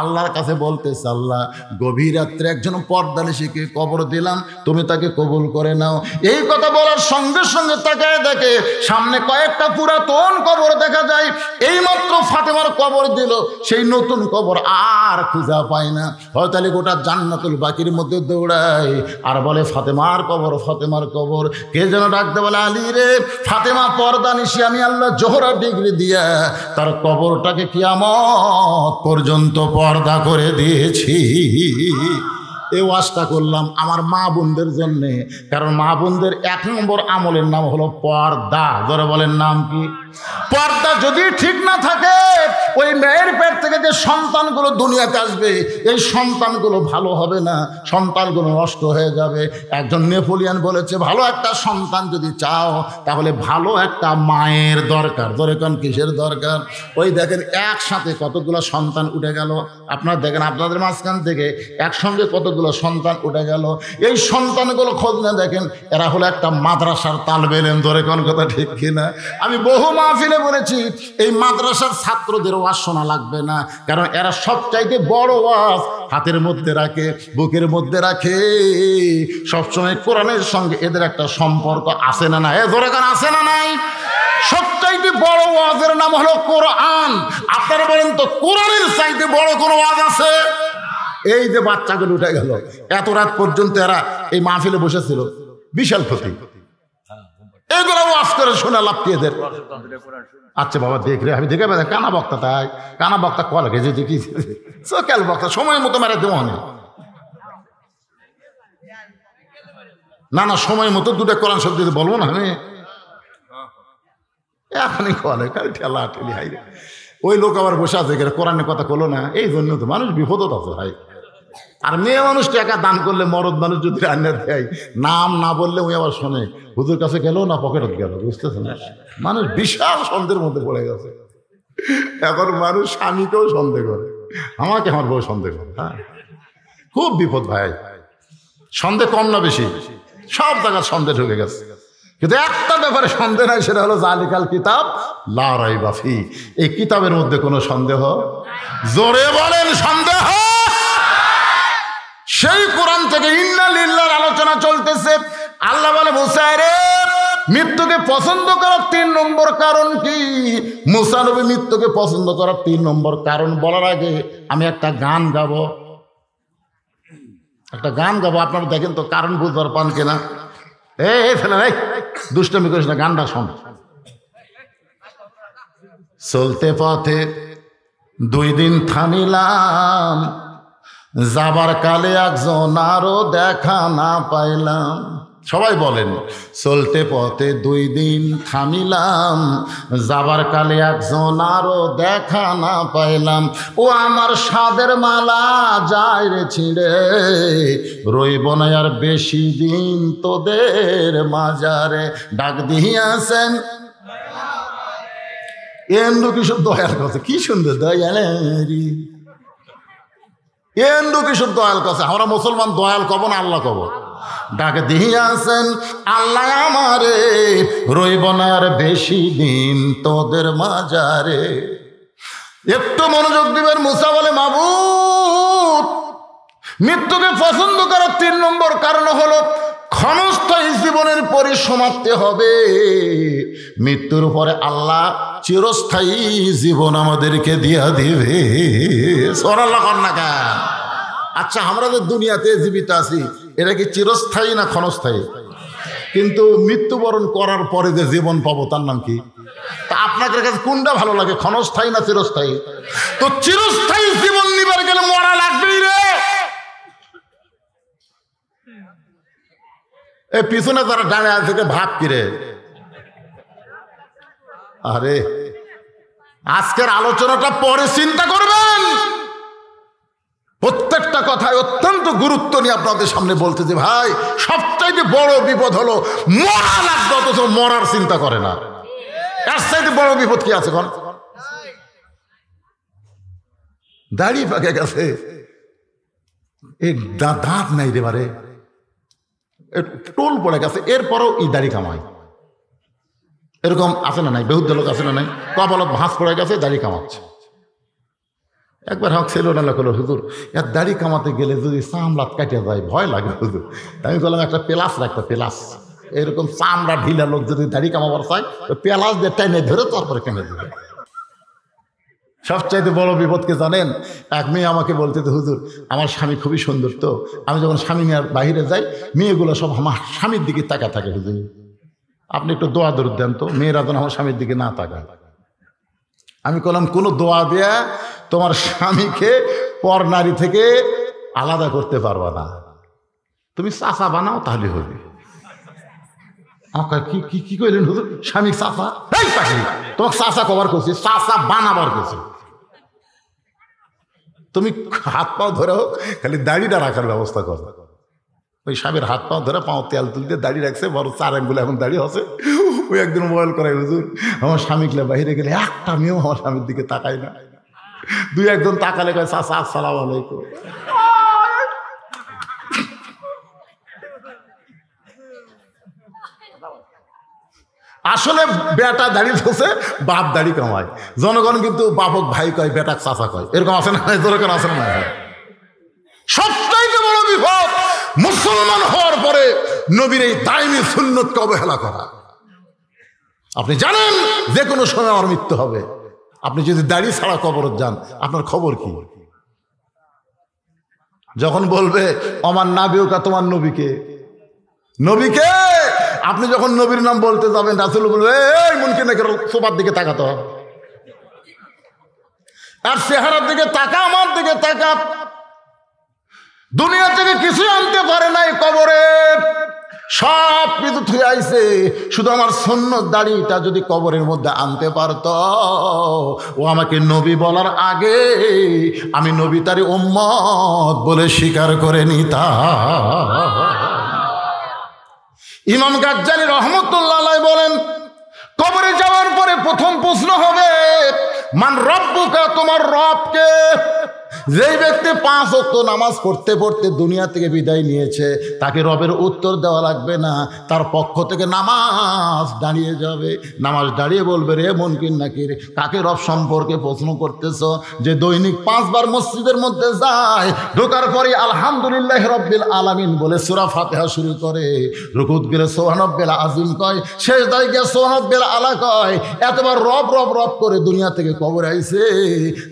আল্লাহর কাছে বলতেছে, আল্লাহ গভীর রাত্রে একজন পর্দানিশীকে কবর দিলাম, তুমি তাকে কবুল করে নাও। এই কথা বলার সঙ্গে সঙ্গে তাকায় দেখে সামনে কয়েকটা পুরাতন কবর দেখা যায়। এইমাত্র ফাতেমার কবর দিল, সেই নতুন কবর আর খুঁজা পায় না। হযরত আলী গোটা জান্নাতুল বাকির মধ্যে দৌড়ায় আর বলে, ফাতেমার কবর, ফাতেমার কবর। কে যেন ডাকতে বলে, আলী রে, ফাতেমা পর্দানিশী, আমি আল্লাহ জোহরা ডিগ্রি দিয়া তার কবরটাকে কিয়ামত পর্যন্ত পর্দা করে দিয়েছি। এই ওয়াজটা করলাম আমার মা বোনদের জন্যে, কারণ মা বোনদের 1 নম্বর আমলের নাম হলো পর্দা। ধরে বলেন নাম কি? পর্দা যদি ঠিক না থাকে, ওই মেয়ের পেট থেকে যে সন্তানগুলো দুনিয়াতে আসবে, এই সন্তানগুলো ভালো হবে না, সন্তানগুলো নষ্ট হয়ে যাবে। একজন নেপোলিয়ান বলেছে, ভালো একটা সন্তান যদি চাও তাহলে ভালো একটা মায়ের দরকার। ধরে কোন কিসের দরকার? ওই দেখেন একসাথে কতগুলো সন্তান উঠে গেল, আপনারা দেখেন আপনাদের মাঝখান থেকে একসঙ্গে কতগুলো সন্তান উঠে গেল। এই সন্তানগুলো খোঁজ না দেখেন, এরা হলো একটা মাদ্রাসার তালবে ইলম। ধরে কোন কথা ঠিক কিনা? আমি বহু মাহফিলে বলেছি, এই মাদ্রাসার ছাত্রদের ওয়াজ শোনা লাগবে না, কারণ এরা সবচাইতে বড় ওয়াজ হাতের মধ্যে রাখে, বুকের মধ্যে রাখে। সবসময় কোরআনের সঙ্গে এদের একটা সম্পর্ক আছে না নাই? ধরে কারণ আছে না নাই? সবচাইতে বড় ওয়াজের নাম হলো কোরআন। আপনারা বলেন তো, কোরআনের চাইতে বড় কোন ওয়াজ আছে? এই যে বাচ্চাগুলো উঠে গেল, এত রাত পর্যন্ত এরা এই মাহফিলে বসেছিল, বিশাল ক্ষতি। এগুলো ওয়াজ করে শোনা লাভ কি এদের? আচ্ছা বাবা দেখ রে, আমি দেখে কানা বক্তা, তাই কানা বক্তা কল গেছে দেখি সকাল বক্তা সময় মতো মেরে দেওয়া নেই। না না, সময় মতো 2টা কোরআন শব্দ দিতে বলবো না আমি এখনই কলে খালি ঠেলা ঠেলি। হাই রে, ওই লোক আবার বসে আছে কোরআনের কথা বলো না, এই জন্য তো মানুষ বিপদত আছে ভাই। আর মেয়ে মানুষ টাকা দান করলে, মরদ মানুষ যদি রান্না দেয়, নাম না বললে ওই আবার শোনে, হুজুর কাছে গেল না পকেটত গেল, বুঝতেছে না? মানুষ বিশাল সন্দেহের মধ্যে পড়ে গেছে। এখন মানুষ স্বামীকেও সন্দেহ করে, আমাকে আমার বউ সন্দেহ করে। হ্যাঁ, খুব বিপদ ভাই। সন্দেহ কম না বেশি? সব জায়গার সন্দেহ ঢুকে গেছে, কিন্তু একটা ব্যাপারে সন্দেহ নাই, সেটা হলো জালিকাল কিতাব লা রাইবা ফি। এই কিতাবের মধ্যে কোনো সন্দেহ, জোরে বলেন সন্দেহ। সেই কোরআন থেকে ইন্না লিল্লাহর আলোচনা চলতেছে। আল্লাহ বলে, মুসা রে, মৃত্যুকে পছন্দ করার 3 নম্বর কারণ কি? মুসা নবী মৃত্যুকে পছন্দ করার 3 নম্বর কারণ বলার আগে আমি একটা গান গাবো। আপনারা দেখেন তো কারণ বুঝবার পান কিনা। এই ফেলে নাই, দুষ্টমি করিস না, গানটা শোন। চলতে পথে 2 দিন থামিলাম, যাবার কালে একজন আরো দেখা না পাইলাম। সবাই বলেন, চলতে পথে 2 দিন থামিলাম, যাবার কালে একজন আরো দেখা না পাইলাম। ও আমার সাদের মালা যায় রে ছিঁড়ে, রইব না আর বেশি দিন তোদের মাজারে। ডাক দিয়াছেন এন্দু কিশোর দয়াল কথা, কি সুন্দর দয়ালেরি এন্দু কিশোর দয়াল কথা। আমরা মুসলমান দয়াল কব না আল্লাহ কব? ডাক দিয়াছেন আল্লাহ আমারে, রইব না আর বেশি দিন তোদের মাজারে। একটু মনোযোগ দিবেন। মুসা বলে, মাবুদ, মৃত্যুকে পছন্দ করার 3 নম্বর কারণ হলো ক্ষণস্থায়ী জীবনের পরিসমাপ্তি হবে। মৃত্যুর পরে আল্লাহ চিরস্থায়ী জীবন আমাদেরকে দিয়া দিবে। সুবহানাল্লাহ কন্যা কা। আচ্ছা, আমরা যে দুনিয়াতে জীবিত আছি, এটা কি চিরস্থায়ী না ক্ষণস্থায়ী? কিন্তু মৃত্যুবরণ করার পরে যে জীবন পাবো তার নাম কি? তা আপনাদের কাছে কোনটা ভালো লাগে, ক্ষণস্থায়ী না চিরস্থায়ী? তো চিরস্থায়ী জীবন নিবার গেলে মরা লাগবেই রে। এই পিছনে যারা দাঁড়িয়ে আছে ভাব কিরে, আরে আজকের আলোচনাটা পরে চিন্তা করবেন। প্রত্যেকটা কথায় অত্যন্ত গুরুত্ব নিয়ে আপনাদের সামনে বলতে যে ভাই সবচাইতে বড় বিপদ হলো মরা লাগবে অথচ মরার চিন্তা করে না। এর চাইতে বড় বিপদ কি আছে? কোন দাড়ি পাকে গেছে, এই দাঁত নাই রে বারে, টোল পড়ে গেছে, এরপরও এই দাড়ি কামায়। এরকম আছে না নাই? বেহুদ্দ লোক আছে না নাই? কপালত ভাঁজ পড়ে গেছে, দাড়ি কামাচ্ছে। একবার হক ছিল না লোক, হুজুর এর দাড়ি কামাতে গেলে যদি চামড়া কাটিয়ে যায় ভয় লাগে হুজুর। আমি বললাম একটা পেলাস রাখতে, পেলাস এরকম চামড়া ঢিলা লোক যদি দাড়ি কামাবার চায় পেলাস দিয়ে টেনে ধরে তারপরে টেনে দেবে। সবচাইতে বড় বিপদকে জানেন? এক মেয়ে আমাকে বলতে, হুজুর আমার স্বামী খুবই সুন্দর, তো আমি যখন স্বামী নিয়ে বাহিরে যাই মেয়েগুলো সব আমার স্বামীর দিকে তাকা থাকে। হুজুর আপনি একটু দোয়া দরুদ দেন তো, মেয়েরা যেন আমার স্বামীর দিকে না তাকায়। আমি বললাম কোনো দোয়া দেয়া তোমার স্বামীকে পর নারী থেকে আলাদা করতে পারবা না, তুমি চাচা বানাও তাহলে হবে। কি কি কি কইলেন হুজুর? স্বামী চাচা? এই পাখি তোমাকে চাচা কবার করছি, চাচা বানাবার করছি। তুমি হাত পাও ধরে হোক খালি দাড়িটা রাখার ব্যবস্থা করো। ওই স্বামীর হাত পাও ধরে পাও তেল তুলতে দাড়ি রাখছে, বড় 4 আঙ্গুলে এখন দাড়ি আছে। ওই একদিন মোবাইল করাই, হুজুর আমার স্বামীকে বাইরে গেলে একটা মেয়েও আমার স্বামীর দিকে তাকায় না, 2-1 তাকালে কয় চাচা আসসালামু আলাইকুম। আসলে বেটা দাড়ি ধসে বাপ দাড়ি কামায়, জনগণ কিন্তু বাপক ভাই কয় বেটাক চাচা কয়। এরকম আছে না? এরকম আছে না? সবচাইতে বড় বিপদ মুসলমান হওয়ার পরে নবীর এই দাইমি সুন্নতকে অবহেলা করা। আপনি জানেন যে কোনো সময় আমার মৃত্যু হবে, আপনি যদি দাড়ি ছাড়া কবর যান আপনার খবর কি? যখন বলবে আমার নাবিওকা, তোমার নবীকে, নবীকে আপনি যখন নবীর নাম বলতে যাবেন রাসূল বলবে এই মুনকে নাকি সোফার দিকে তাকাতে হবে, আর চেহারার দিকে তাকা, আমার দিকে তাকা। দুনিয়া থেকে কিছু আনতে পারে নাই, কবরে সব কিছু থুয়ে আইছে, শুধু আমার সুন্নত দাড়িটা যদি কবরের মধ্যে আনতে পারত, ও আমাকে নবী বলার আগে আমি নবী তারই উম্মত বলে স্বীকার করে নিতাম। ইমাম গাজ্জালী রহমতুল্লাহ আলাইহি বলেন কবরে যাওয়ার পরে প্রথম প্রশ্ন হবে মান রব্বুকা, তোমার রবকে। যেই ব্যক্তি 5 ওয়াক্ত নামাজ পড়তে পড়তে দুনিয়া থেকে বিদায় নিয়েছে তাকে রবের উত্তর দেওয়া লাগবে না, তার পক্ষ থেকে নামাজ দাঁড়িয়ে যাবে। নামাজ দাঁড়িয়ে বলবে রে মুনকির নাকির, কাকে রব সম্পর্কে প্রশ্ন করতেছ? যে দৈনিক 5 বার মসজিদের মধ্যে যায়, ঢোকার পরে আলহামদুলিল্লাহ রব্বিল আলামিন বলে সূরা ফাতিহা শুরু করে, রুকুত গেলে সুবহানাল্লাহিল আযীম কয়, সেজদায় গিয়ে সুবহানাল্লাহিল আলা কয়, এতবার রব রব রব করে দুনিয়া থেকে কবরে আইছে,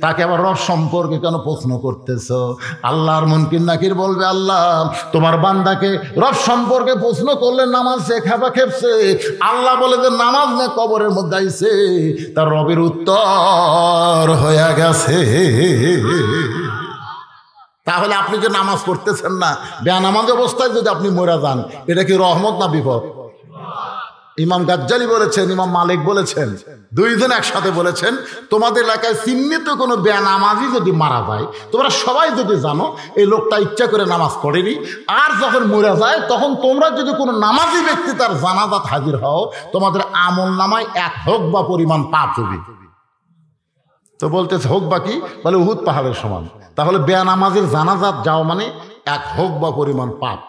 তাকে আবার রব সম্পর্কে কেন প্রশ্ন করতেছ? আল্লাহর মুনকির নাকির বলবে আল্লাহ তোমার বান্দাকে রব সম্পর্কে প্রশ্ন করলে নামাজ সে খেপা খেপছে, আল্লাহ বলে যে নামাজ না কবরের মধ্যে আইছে, তার রবের উত্তর হয়ে গেছে। তাহলে আপনি যে নামাজ পড়তেছেন না, বেনামাজ অবস্থায় যদি আপনি মরে যান, এটা কি রহমত না বিপদ? ইমাম গাজ্জালী বলেছেন, ইমাম মালিক বলেছেন, 2 জন একসাথে বলেছেন, তোমাদের এলাকায় চিহ্নিত কোনো বেনামাজি যদি মারা যায়, তোমরা সবাই যদি জানো এই লোকটা ইচ্ছা করে নামাজ পড়েনি, আর যখন মরে যায় তখন তোমরা যদি কোনো নামাজি ব্যক্তি তার জানাজাত হাজির হও, তোমাদের আমল নামায় 1 হোকবা পরিমাণ পাপ হবে। তো বলতেছে হোক বা কি? বলে উহুদ পাহাড়ের সমান। তাহলে বেনামাজির জানাজাত যাও মানে 1 হোকবা পরিমাণ পাপ।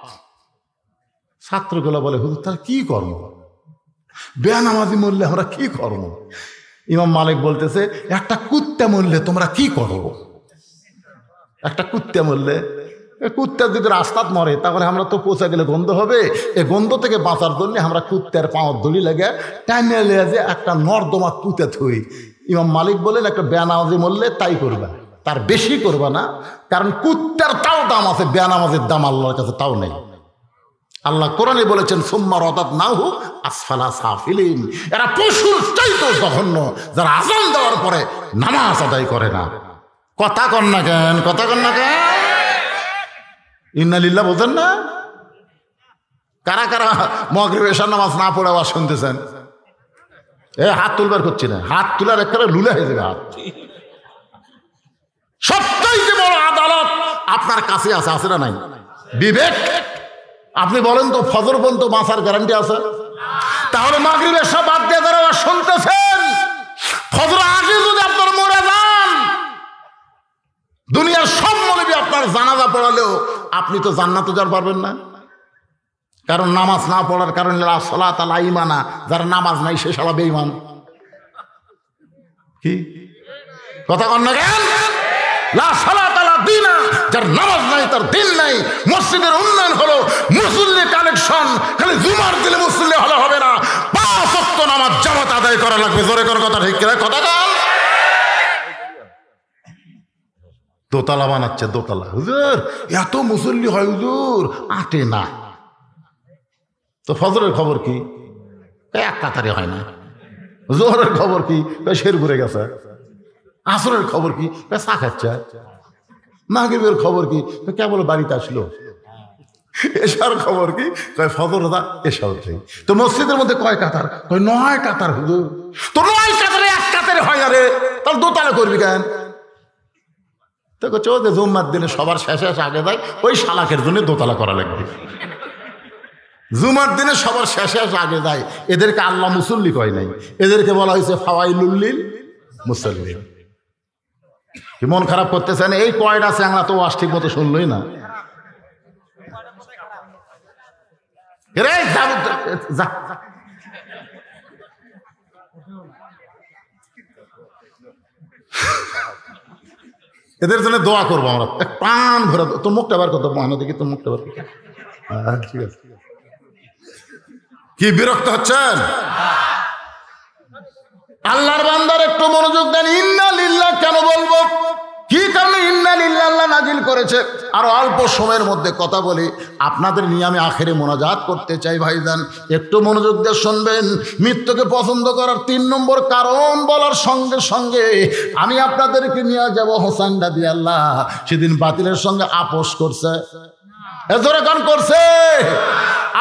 ছাত্রগুলো বলে হুজুর তার কি কর্ম, বেনামাজি মরলে আমরা কি করব? ইমাম মালিক বলতেছে একটা কুত্তা মরলে তোমরা কি করো? একটা কুত্তা মরলে, কুত্তা যদি রাস্তাত মরে তাহলে আমরা তো পচে গেলে গন্ধ হবে, এই গন্ধ থেকে বাঁচার জন্য আমরা কুত্তার পাওয়ার দড়ি লাগে টাইনে লিয়ে যে একটা নর্দমা পুঁতে থই। ইমাম মালিক বলেন একটা বেনামাজি মরলে তাই করবা, তার বেশি করবা না, কারণ কুত্তার তাও দাম আছে, বেনামাজির দাম আল্লাহর কাছে তাও নেই। আল্লাহ কোরআনে বলেছেন সুম্মা রাদাদনাহু আসফালা সাফিলিন, এরা পশুর চাইতেও জঘন্য যারা আযান দেওয়ার পরে নামাজ আদায় করে না। কথা কন না কেন, কথা কন না কেন? ইন্না লিল্লাহ বলছেন না? কারা কারা মাগরিব এশার নামাজ না পড়ে আওয়াজ শুনতেছেন? হাত তুলবার করছি না, হাত তোলার একেবারে লুলে হয়ে যাবে হাত। সবটাই সবচাইতে বড় আদালত আপনার কাছে আছে না নাই? বিবেক। আপনি বলেন তো ফজর পর্যন্ত বাঁচার গ্যারান্টি আছে? তাহলে মাগরিবের সব বাদ দিয়ে যারা শুনতেছেন, ফজর আগে যদি আপনার মরে যান, দুনিয়ার সব মৌলবী আপনার জানাজা পড়ালেও আপনি তো জান্নাতে যাওয়ার পারবেন না। কারণ নামাজ না পড়ার কারণে সালাত আলা ঈমানা, যারা নামাজ নাই সে শালা বেঈমান। কি কথা কন না কেন? লা সালাত আলা দীনা, যার নামাজ নাই তার দিন নাই। মসজিদের উন্নয়ন হলো মুসল্লি কালেকশন, খালি জুমার দিলে মুসল্লি হলে হবে না, 5 ওয়াক্ত নামাজ জামাত আদায় করা লাগবে। জোরে করে কথা ঠিক কিনা? কথা কন। দোতলা বানাচ্ছে, দোতলা। হুজুর এত মুসল্লি হয় হুজুর, আটে না। তো ফজরের খবর কি? এক কাতারে হয় না। জোহরের খবর কি? শের ঘুরে গেছে। আসরের খবর কি? চা খাচ্ছে। মাগরিবের খবর কি? কেবল বাড়িতে আসলো। এশার খবর কি? ফজর দা এশা উঠে। তো মসজিদের মধ্যে কয় কাতার? 9 কাতার। হুজুর তো 9 কাতারে এক কাতারে হয় না রে, তাহলে দোতলা করবি কেন? তো চৌধে জুম্মার দিনে সবার শেষে আগে যায়, ওই শালাকের জন্য দোতলা করা লাগবে। জুমার দিনে সবার শেষে আগে যায়, এদেরকে আল্লাহ মুসল্লি কয় নাই, এদেরকে বলা হয়েছে ফাওয়াইলুল লিল মুসাল্লিন। কি মন খারাপ করতেছেন? এই কয়টা চ্যাংড়া তো আজ ঠিক মতো শুনলই না। এদের জন্য দোয়া করবো আমরা, প্রাণ ভরে। তোর মুখটা বার করতো মহান দেখি, তোর মুখটা বার করতো। ঠিক আছে। কি বিরক্ত হচ্ছেন? আল্লাহর বান্দার একটু মনোযোগ দেন। ইন্না লিল্লাহ কেন বলবো? কি কারণে ইন্না লিল্লাহ আল্লাহ নাজিল করেছে? আর অল্প সময়ের মধ্যে কথা বলি, আপনাদের নিয়ে আমি আখেরে মোনাজাত করতে চাই। ভাইজান একটু মনোযোগ দিয়ে শুনবেন। মৃত্যুকে পছন্দ করার 3 নম্বর কারণ বলার সঙ্গে সঙ্গে আমি আপনাদেরকে নিয়ে যাব হোসেন রাদিয়াল্লাহ। সেদিন বাতিলের সঙ্গে আপোষ করছে, এজোরে গান করছে।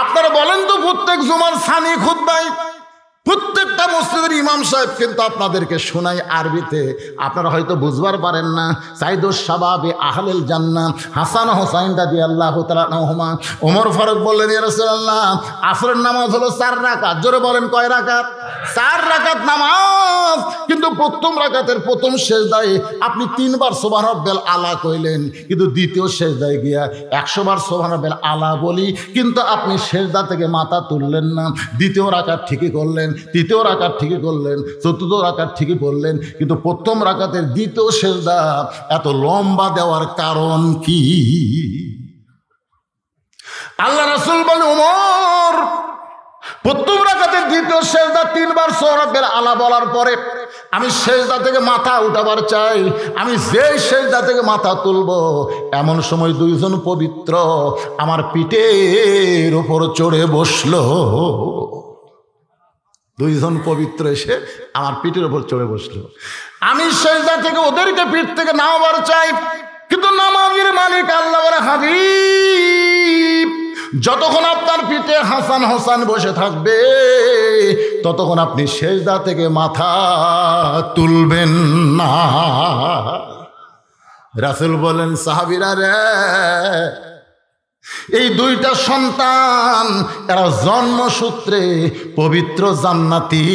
আপনারা বলেন তো, প্রত্যেক জুমার সানি খুতবায় প্রত্যেকটা মসজিদের ইমাম সাহেব কিন্তু আপনাদেরকে শোনায় আরবিতে। আপনারা হয়তো বুঝবার পারেন না। সাইদুস শাবাবে আহলেল জান্নাহ হাসান হোসাইন রাদিয়াল্লাহু তাআলা আনহুমা, ওমর ফারুক বললেন, ইয়া রাসূলুল্লাহ আসরের নামাজ হলো 4 রাকাত। জোরে বলেন কয় রাকাত? 4 রাকাত নামাজ। কিন্তু প্রথম রাকাতের প্রথম সেজদায় আপনি 3 বার সুবহান রাব্বিল আলা কইলেন, কিন্তু দ্বিতীয় সেজদায় গিয়া 100 বার সুবহান রাব্বিল আলা বলি, কিন্তু আপনি সেজদা থেকে মাথা তুললেন না। দ্বিতীয় রাকাত ঠিকই করলেন, তৃতীয় রাকাত ঠিকই করলেন, চতুর্থ রাকাত ঠিকই করলেন, কিন্তু প্রথম রাকাতের দ্বিতীয় সেজদা এত লম্বা দেওয়ার কারণ কি? আল্লাহ রাসূল বলেন, ওমর প্রথম রাকাতের দ্বিতীয় সেজদা 3 বার সুবহান রাব্বিল আলা বলার পরে আমি সেজদা থেকে মাথা উঠাবার চাই। আমি যেই সেজদা থেকে মাথা তুলব, এমন সময় 2 জন পবিত্র আমার পিঠের উপর চড়ে বসলো। 2 জন পবিত্র এসে আমার পিঠের উপর চড়ে বসলো। আমি সেজদা থেকে ওদেরকে পিঠ থেকে নামাবার চাই, কিন্তু নামাজের মালিক আল্লাহ বলে, হাবিব যতক্ষণ আপনার পিঠে হাসান হোসেন বসে থাকবে ততক্ষণ আপনি সেজদা থেকে মাথা তুলবেন না। রাসূল বলেন, সাহাবীরা রে, এই 2টা সন্তান এরা জন্মসূত্রে পবিত্র জান্নাতি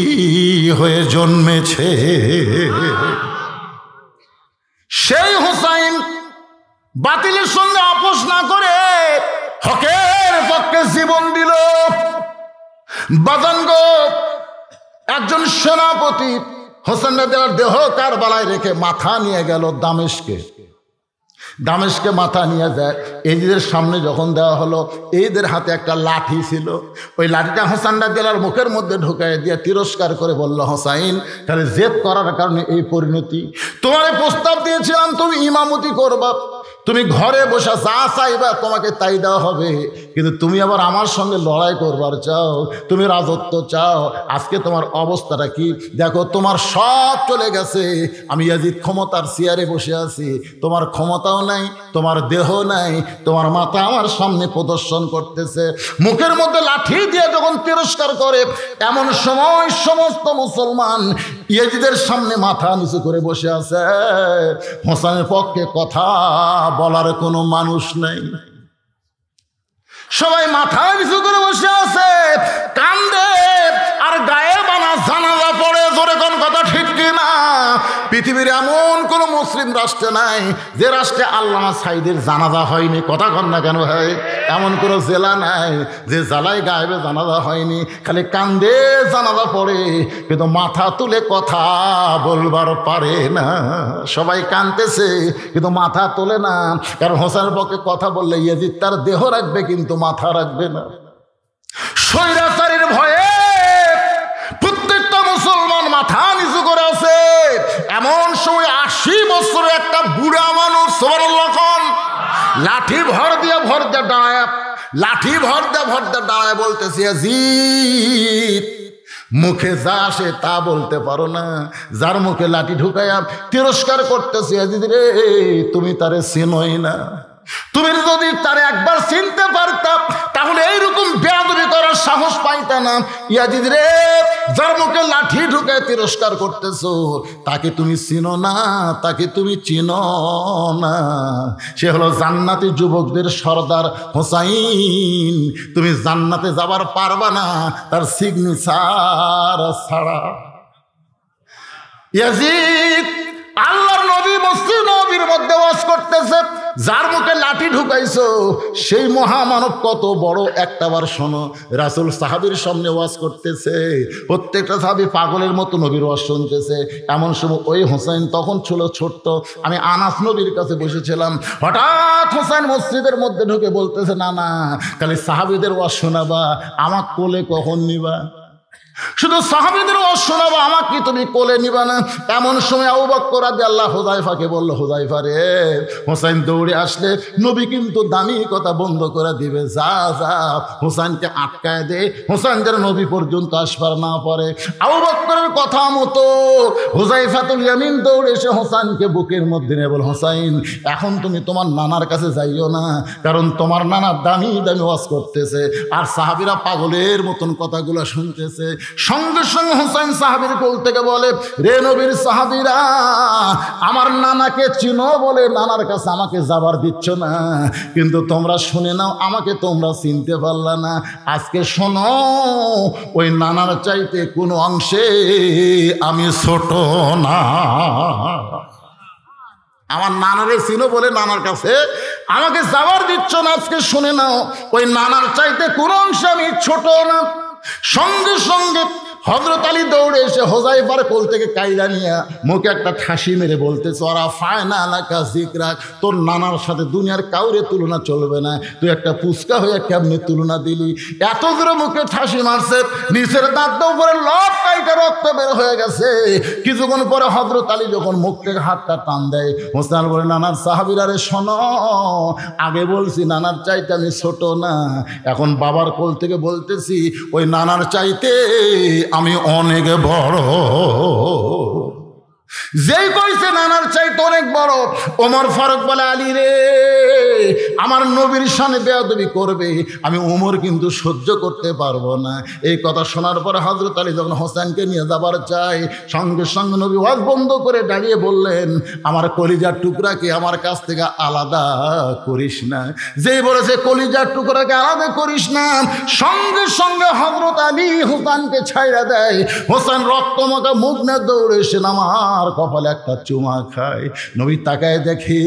হয়ে জন্মেছে। সেই হোসাইন বাতিলের সঙ্গে আপোষ না করে হকের পক্ষে জীবন দিল। বাজানগ একজন সেনাপতি হোসেন রাদিয়াল্লাহু দেহ কারবালায় রেখে মাথা নিয়ে গেল দামেস্কে মাথা নিয়ে যায়। এদের সামনে যখন দেওয়া হলো, এদের হাতে একটা লাঠি ছিল। ওই লাঠিটা হোসেন রাদিয়াল্লাহু মুখের মধ্যে ঢুকাই দিয়ে তিরস্কার করে বলল, হোসাইন তাহলে জেদ করার কারণে এই পরিণতি। তোমার প্রস্তাব দিয়েছিলাম তুমি ইমামতি করবা, তুমি ঘরে বসে যা চাইবা তোমাকে তাই দেওয়া হবে, কিন্তু তুমি আবার আমার সঙ্গে লড়াই করবার চাও, তুমি রাজত্ব চাও। আজকে তোমার অবস্থাটা কি দেখো, তোমার সব চলে গেছে, আমি ইয়াজিদ ক্ষমতার চেয়ারে বসে আছি, তোমার ক্ষমতাও নাই, তোমার দেহ নাই, তোমার মাথা আমার সামনে প্রদর্শন করতেছে, মুখের মধ্যে লাঠি দিয়ে যখন তিরস্কার করে, এমন সময় সমস্ত মুসলমান ইয়াজিদের সামনে মাথা নিচু করে বসে আছে। হোসেনের পক্ষে কথা বলার কোনো মানুষ নেই, সবাই মাথা নিচু করে বসে আছে, কান্দে আর গায়ে বানা জানাজা পড়ে। জোরে কোন কথা ঠিক কিনা? পৃথিবীর এমন কোন মুসলিম রাষ্ট্র নাই যে রাষ্ট্রে আল্লামা সাঈদীর জানাজা হয়নি। কথা কন না কেন ভাই? এমন কোন জেলা নাই যে জেলায় গায়েবে জানাজা হয়নি, খালি কান্দে জানাজা পড়ে, কিন্তু মাথা তুলে কথা বলবার পারে না। সবাই কাঁদতেছে কিন্তু মাথা তোলে না, কারণ হোসেনের পক্ষে কথা বললে ইয়াজিদ তার দেহ রাখবে কিন্তু মাথা রাখবে না। স্বৈরাচারীর ভয়ে প্রত্যেকটা মুসলমান মাথা নিচু করে আছে। এমন সময় 80 বছরের একটা বুড়া মানুষ, সুবহানাল্লাহ, লাঠি ভর দিয়ে দাঁড়ায়, লাঠি ভর দিয়ে দাঁড়ায় বলতেছে, ইয়াজিদ মুখে যা আসে তা বলতে পারো না, যার মুখে লাঠি ঢুকাইয়া তিরস্কার করতেছে, ইয়াজিদ রে তুমি তারে চিনোই না, তুমি যদি তারে একবার চিনতে পারতাম তাহলে এইরকম বেয়াদবি করার সাহস পাইতা না। ইয়াজিদ রে, যার মুখে লাঠি ঢুকায় তিরস্কার করতেছো তাকে তুমি চিনো না, তাকে তুমি চিনো না, সে হলো জান্নাতি যুবকদের সর্দার হোসাইন। তুমি জান্নাতে যাবার পারবা না তার সিগনেচার ছাড়া। ইয়াজিদ আল্লাহর নবী মসজিদ নবীর মধ্যে ওয়াজ করতেছে, যার মুখে লাঠি ঢুকাইছো সেই মহামানব কত বড় একটাবার শোনো। রাসূল সাহাবীর সামনে ওয়াজ করতেছে, প্রত্যেকটা সাহাবী পাগলের মতো নবীর ওয়াজ শুনতেছে। এমন সময় ওই হোসেন তখন ছিল ছোট্ট, আমি আনাস নবীর কাছে বসেছিলাম, হঠাৎ হোসেন মসজিদের মধ্যে ঢুকে বলতেছে, না না, খালি সাহাবীদের ওয়াজ শোনাবা, আমার কোলে কখন নিবা? শুধু সাহাবীদের ওয়াজ শোনাবা, আমাকে তুমি কোলে নিবা না? এমন সময় আবু বকর রাদিয়াল্লাহু হুযায়ফাকে বলল, হুযায়ফা রে, হোসেন দৌড়ে আসলে নবী কিন্তু দামি কথা বন্ধ করে দিবে, যা যা হোসেনকে আটকায় দে, হোসেন যেন নবী পর্যন্ত আসবার না পারে। আবু বকরের কথা মতো হুযায়ফাতুল ইয়ামিন দৌড়ে এসে হোসেনকে বুকের মধ্যে নিয়ে বল, হোসেন এখন তুমি তোমার নানার কাছে যাইও না, কারণ তোমার নানা দামি দামি ওয়াজ করতেছে আর সাহাবীরা পাগলের মতন কথাগুলো শুনতেছে। সঙ্গে সঙ্গে হোসেন সাহাবীর কোল থেকে বলে, রে নবীর সাহাবীরা, আমার নানাকে চিনো বলে নানার কাছে আমাকে যাবার দিচ্ছ না, কিন্তু তোমরা শুনে নাও, আমাকে তোমরা চিনতে পারলা না। আজকে শোনো, ওই নানার চাইতে কোনো অংশে আমি ছোট না। আমার নানারে চিনো বলে নানার কাছে আমাকে যাবার দিচ্ছ না, আজকে শুনে নাও, ওই নানার চাইতে কোনো অংশে আমি ছোট না। সঙ্গে সঙ্গে হযরত আলী দৌড়ে এসে হুযায়ফার কোল থেকে কাইলা নিয়ে মুখে একটা ঠাসি মেরে বলতেছে, ওরা ফায়না আলাকা যিকরাক, তোর নানার সাথে দুনিয়ার কাউরে তুলনা চলবে না, তুই একটা পুচকা হয়ে কেমনে তুলনা দিলি? এত জোরে মুখে ঠাসি মারছে, নিচের দাঁত উপরে লট কাইটা রক্ত বের হয়ে গেছে। কিছুক্ষণ পরে হযরত আলী যখন মুখ থেকে হাতটা টান দেয়, হোসেন বলে, নানার সাহাবীরা রে শোনো, আগে বলছি নানার চাইতে আমি ছোট না, এখন বাবার কোল থেকে বলতেছি ওই নানার চাইতে আমি অনেক বড়। যেই কইছে নানার চাইতে অনেক বড়, ওমর ফারুক বলে, আলী রে, আমার নবীর শানে বেয়াদবি করবে, আমি ওমর কিন্তু সহ্য করতে পারবো না। এই কথা শোনার পরে হযরত আলী যখন হোসেনকে নিয়ে যাবার চাই, সঙ্গে সঙ্গে নবী ওয়াজ বন্ধ করে দাঁড়িয়ে বললেন, আমার কলিজার টুকরাকে আমার কাছ থেকে আলাদা করিস না। যেই বলেছে কলিজার টুকরাকে আলাদা করিস না, সঙ্গে সঙ্গে হযরত আলী হোসেনকে ছাইড়া দেয়। হোসেন রক্তমাখা মুখ না দৌড়ে এসে আমার কপালে একটা চুমা খায়। নবী তাকায় দেখে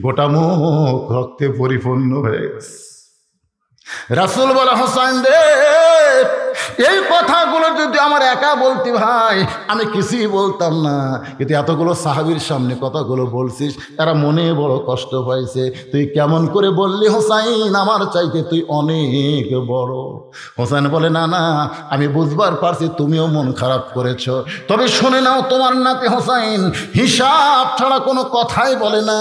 গোটা মুখ রক্তে পরিপূর্ণ হয়ে গেছে। রাসূল বলে, হোসেন রে, এই কথাগুলো যদি আমার একা বলতি ভাই, আমি কিছুই বলতাম না, কিন্তু এতগুলো সাহাবীর সামনে কথাগুলো বলছিস, এরা মনে বড় কষ্ট পাইছে। তুই কেমন করে বললি হোসাইন আমার চাইতে তুই অনেক বড়? হোসেন বলে, না না, আমি বুঝবার পারছি তুমিও মন খারাপ করেছো, তবে শুনে নাও, তোমার নাতি হোসাইন হিসাব ছাড়া কোনো কথাই বলে না,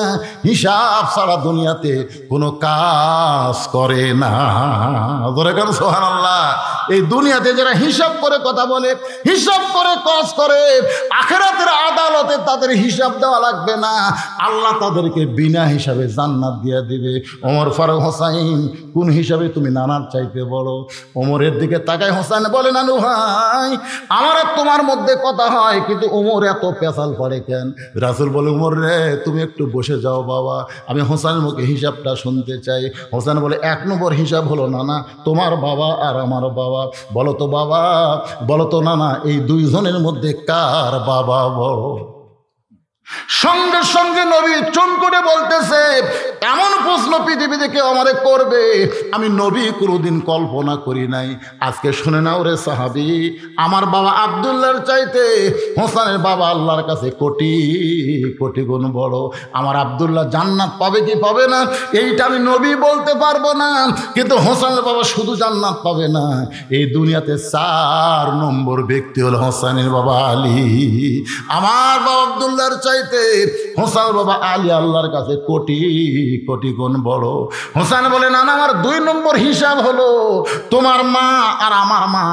হিসাব ছাড়া দুনিয়াতে কোনো কাজ করে না। ধরে কেন সুবহানাল্লাহ। এই দুনিয়াতে যারা হিসাব করে কথা বলে, হিসাব করে কাজ করে, আখিরাতের আদালতে তাদের হিসাব দেওয়া লাগবে না, আল্লাহ তাদেরকে বিনা হিসাবে জান্নাত দিয়ে দিবে। ওমর ফারুক, হোসাইন কোন হিসাবে তুমি নানার চাইতে বড়? ওমরের দিকে তাকায় হোসেন বলে, নানু ভাই, আমার আর তোমার মধ্যে কথা হয়, কিন্তু ওমর এত পেশাল পড়ে কেন? রাসূল বলে, ওমর রে, তুমি একটু বসে যাও বাবা, আমি হোসেনের মুখে হিসাবটা শুনতে চাই। হোসেন বলে, 1 নম্বর হিসাব হলো নানা, তোমার বাবা আর আমার বাবা। বলো তো বাবা, বলো তো নানা, এই দুইজনের মধ্যে কার বাবা বড়? সঙ্গে সঙ্গে নবী চুপ করে বলতেছে, এমন প্রশ্ন পৃথিবীতে কেউ আমারে করবে আমি নবী কোনোদিন কল্পনা করি নাই। আজকে শুনে নাও রে সাহাবী, আমার বাবা আব্দুল্লাহর চাইতে হোসেনের বাবা আল্লাহর কাছে কোটি কোটি গুণ বড়। আমার আব্দুল্লাহ জান্নাত পাবে কি পাবে না এইটা আমি নবী বলতে পারবো না, কিন্তু হোসেনের বাবা শুধু জান্নাত পাবে না, এই দুনিয়াতে 4 নম্বর ব্যক্তি হল হোসেনের বাবা আলী। আমার বাবা আব্দুল্লাহর চাইতে হোসেন বাবা আলী আল্লাহর কাছে কোটি কোটি গুণ বড়। হোসেন বলে, না না, আমার 2 নম্বর হিসাব হলো তোমার মা আর আমার মা।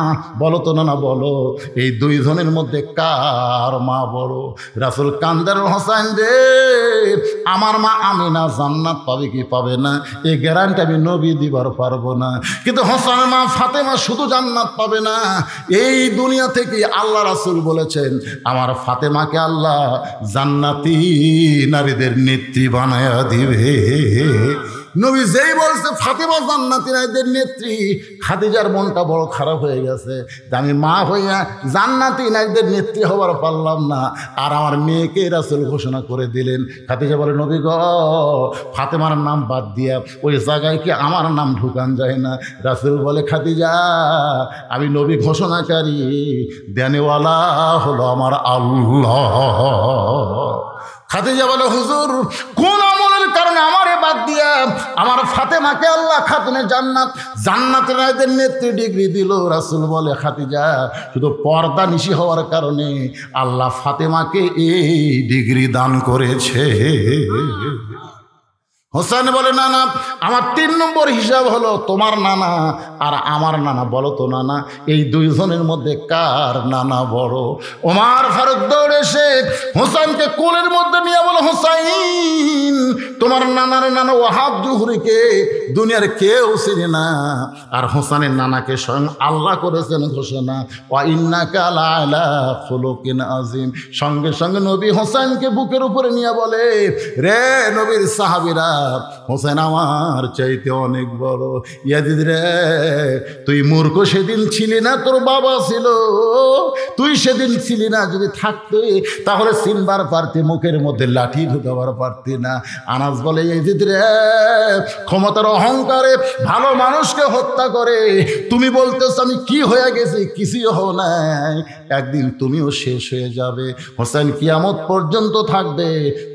বলো তো নানা, বলো এই 2 জনের মধ্যে কার মা বড়? রাসূল কান্দার, হোসেন রে, আমার মা আমিনা জান্নাত পাবে কি পাবে না এই গ্যারান্টি আমি নবী দিবার পারবো না, কিন্তু হোসেনের মা ফাতেমা শুধু জান্নাত পাবে না, এই দুনিয়া থেকে আল্লাহ রাসূল বলেছেন আমার ফাতেমাকে আল্লাহ জান্নাতি নারীদের নেত্রী বানায়া দিবে। নবী যেই বলছে ফাতেমা জান্নাতি নারীদের নেত্রী, খাদিজার মনটা বড় খারাপ হয়ে গেছে যে আমি মা হইয়া জান্নাতি নারীদের নেত্রী হবার পারলাম না, আর আমার মেয়েকে রাসূল ঘোষণা করে দিলেন। খাদিজা বলে, নবী গো, ফাতেমার নাম বাদ দিয়া ওই জায়গায় কি আমার নাম ঢুকান যায় না? রাসূল বলে, খাদিজা, আমি নবী ঘোষণাকারী, দেনেওয়ালা হলো আমার আল্লাহ। খাদিজা বলে, হুজুর, কোন আমলের কারণে আমারে বাদ দিয়া আমার ফাতেমাকে আল্লাহ খাতুনে জান্নাত জান্নাতের নারীদের নেত্রী ডিগ্রি দিল? রাসূল বলে, খাদিজা, শুধু পর্দা নিশি হওয়ার কারণে আল্লাহ ফাতেমাকে এই ডিগ্রি দান করেছে। হোসেন বলে, না না, আমার 3 নম্বর হিসাব হলো তোমার নানা আর আমার নানা। বলো তো নানা, এই 2 জনের মধ্যে কার নানা বড়? ওমর ফারুক দৌড়ে এসে হোসেনকে কোলের মধ্যে নিয়ে বলো, হোসাইন, তোমার নানার নানা ওয়াহাব জুহরিকে দুনিয়ার কেউ চিনে না, আর হোসেনের নানাকে স্বয়ং আল্লাহ করেছেন ঘোষণা, ওয়া ইন্নাকা লাআলা খুলুকিন আযীম। সঙ্গে সঙ্গে নবী হোসেনকে বুকের উপরে নিয়ে বলে, রে নবীর সাহাবীরা, হোসেন আমার চাইতে অনেক বড়। ইয়াজিদ রে, তুই মূর্খ সেদিন ছিলি না, তোর বাবা ছিল, তুই সেদিন ছিলি না, যদি থাকতে তাহলে চিনবার পারতি, মুখের মধ্যে লাঠি ঢুকাবার পারতি না। আনাস বলে, ইয়াজিদ রে, ক্ষমতার অহংকারে ভালো মানুষকে হত্যা করে তুমি বলতেছ আমি কি হয়ে গেছি? কিছুই হও নাই, একদিন তুমিও শেষ হয়ে যাবে। হোসেন কিয়ামত পর্যন্ত থাকবে,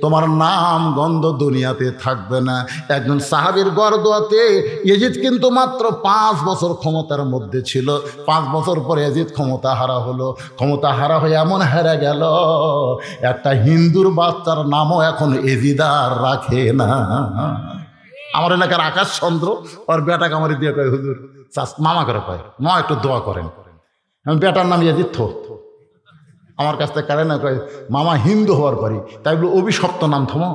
তোমার নাম গন্ধ দুনিয়াতে থাকবে না। একজন সাহাবীর গর্দোয়াতে ইয়াজিদ কিন্তু মাত্র 5 বছর ক্ষমতার মধ্যে ছিল। 5 বছর পরে ইয়াজিদ ক্ষমতা হারা হলো। ক্ষমতা হারা হয়ে এমন হেরে গেল, একটা হিন্দুর বাচ্চার নামও এখন ইয়াজিদ আর রাখে না। আমার এলাকার আকাশ চন্দ্র ওর বেটা কামারি দিয়ে কয়, হুজুর মামা করে কয়, মা একটু দোয়া করেন। আমি বেটার নাম ইয়াজিদ থো, আমার কাছ থেকে কারে না কয়, মামা হিন্দু হওয়ার পরই তাই বলে অভিশপ্ত নাম থমো।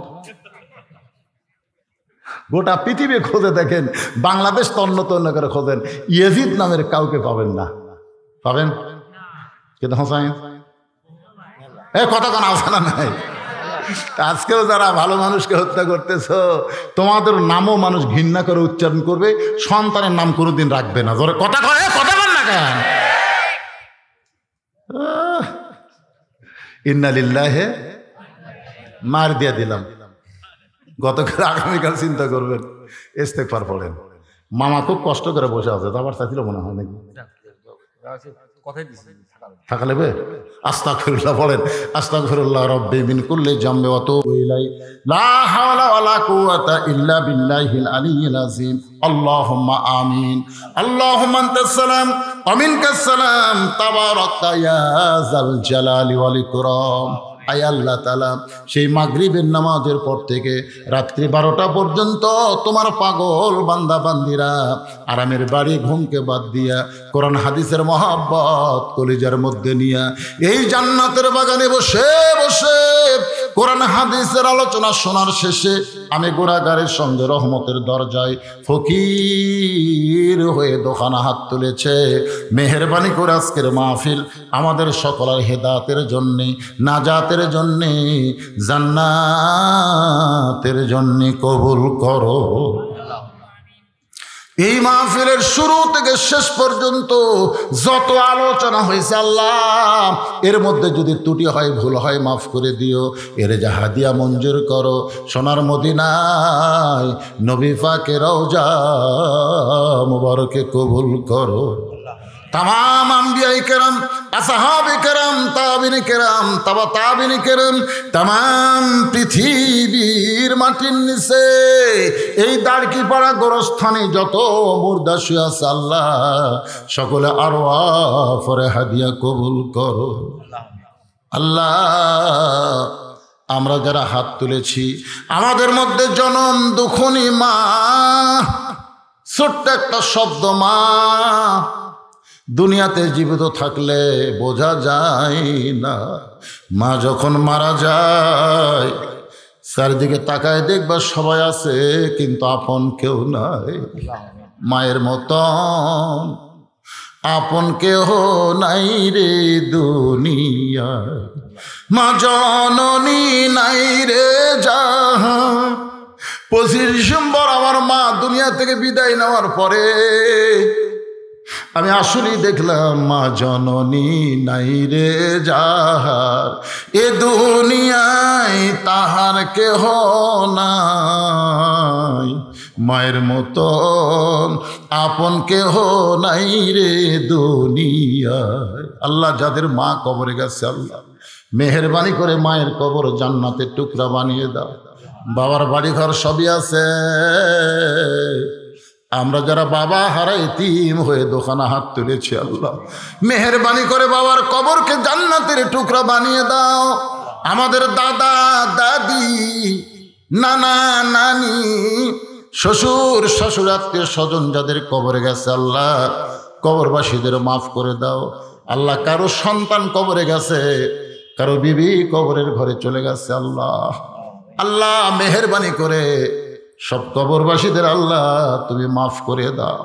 গোটা পৃথিবী খোঁজে দেখেন, বাংলাদেশ তন্ন তন্ন করে খোঁজেন, ইয়াজিদ নামের কাউকে পাবেন না। পাবেন কিন্তু হোসাইন কথা কোনো আলোচনা নাই। আজকেও যারা ভালো মানুষকে হত্যা করতেছ, তোমাদের নামও মানুষ ঘৃণা করে উচ্চারণ করবে, সন্তানের নাম কোনোদিন রাখবে না। জোরে কথা কয়, কথা বল না কেন? ইন্না লিল্লাহি, মার দিয়ে দিলাম। গতকাল আগামীকাল চিন্তা করবেন, ইস্তেগফার পড়েন। মামা খুব কষ্ট করে বসে আছে, আবার চাইছিল মনে হয় নাকি? কথাই দিছি থাকা নেবে আস্তাগফিরুল্লাহ বলেন আস্তাগফিরুল্লাহ রব্বি মিন কুল্লি জামবি ওয়া তুবু ইলাই লা হাওলা ওয়ালা কুওয়াতা ইল্লা বিল্লাহিল আলিয়্যিল আযীম আল্লাহুম্মা আমিন আল্লাহুম্মা আনতাস সালাম ওয়া মিনকাস সালাম তাবারাকতা ইয়া যাল জালালি ওয়াল ইকরাম আয় আল্লাহ তাআলা সেই মাগরিবের নামাজের পর থেকে রাত্রি 12টা পর্যন্ত তোমার পাগল বান্দা বান্দিরা আরামের বাড়ি ঘুমকে বাদ দিয়া কোরআন হাদিসের মহব্বত কলিজার মধ্যে নিয়া এই জান্নাতের বাগানে বসে বসে কোরআন হাদিসের আলোচনা শোনার শেষে আমি গুনাহগারের সঙ্গে রহমতের দরজায় ফকির হয়ে দোকানা হাত তুলেছে। মেহেরবানি করে আজকের মাহফিল আমাদের সকলের হেদায়েতের জন্যে, নাজাতের জন্যে, জান্নাতের জন্যে কবুল করো। এই মাহফিলের শুরু থেকে শেষ পর্যন্ত যত আলোচনা হয়েছে আল্লাহ এর মধ্যে যদি ত্রুটি হয় ভুল হয় মাফ করে দিও। এর হাদিয়া মঞ্জুর করো। সোনার মদিনায় নবী পাকের রওজা মুবারকে কবুল করো। तमाम अंबिया करम असहाबे करम ताबिन करम तबा ताबिन करम तमाम पृथिवीर माटिर निचे এই দাড়কি পাড়া গোরস্থানে যত মুর্দা শুয়ে আছে আল্লাহ সকলে আরওয়াহ ফরে হাদিয়া কবুল করো। আল্লাহ আমরা যারা হাত তুলেছি আমাদের মধ্যে জনম দুঃখনী মা, ছোট্ট একটা শব্দ মা, দুনিয়াতে জীবিত থাকলে বোঝা যায় না। মা যখন মারা যায় চারিদিকে তাকায় দেখবা সবাই আছে কিন্তু আপন কেউ নাই। মায়ের মতন আপন কেহ নাই রে দুনিয়ায়, মা জননী নাই রে জাহান। 25 ডিসেম্বর আমার মা দুনিয়া থেকে বিদায় নেওয়ার পরে আমি আসলেই দেখলাম মা জননী নাই রে যাহার, এ দুনিয়ায় তাহার কেহ নাই। মায়ের মতন আপন কেহ নাই রে দুনিয়ায়। আল্লাহ যাদের মা কবরে গেছে আল্লাহ মেহেরবানি করে মায়ের কবর জান্নাতের টুকরা বানিয়ে দাও। বাবার বাড়ি ঘর সবই আছে, আমরা যারা বাবা হারা ইতিম হয়ে দোকানা হাত তুলেছি আল্লাহ মেহেরবানি করে বাবার কবরকে জান্নাতের টুকরা বানিয়ে দাও। আমাদের দাদা দাদি নানা নানি শ্বশুর শাশুড় আত্মীয় স্বজন যাদের কবরে গেছে আল্লাহ কবরবাসীদের মাফ করে দাও। আল্লাহ কারো সন্তান কবরে গেছে, কারো বিবি কবরের ঘরে চলে গেছে আল্লাহ আল্লাহ মেহেরবানি করে সব কবরবাসীদের আল্লাহ তুমি মাফ করে দাও।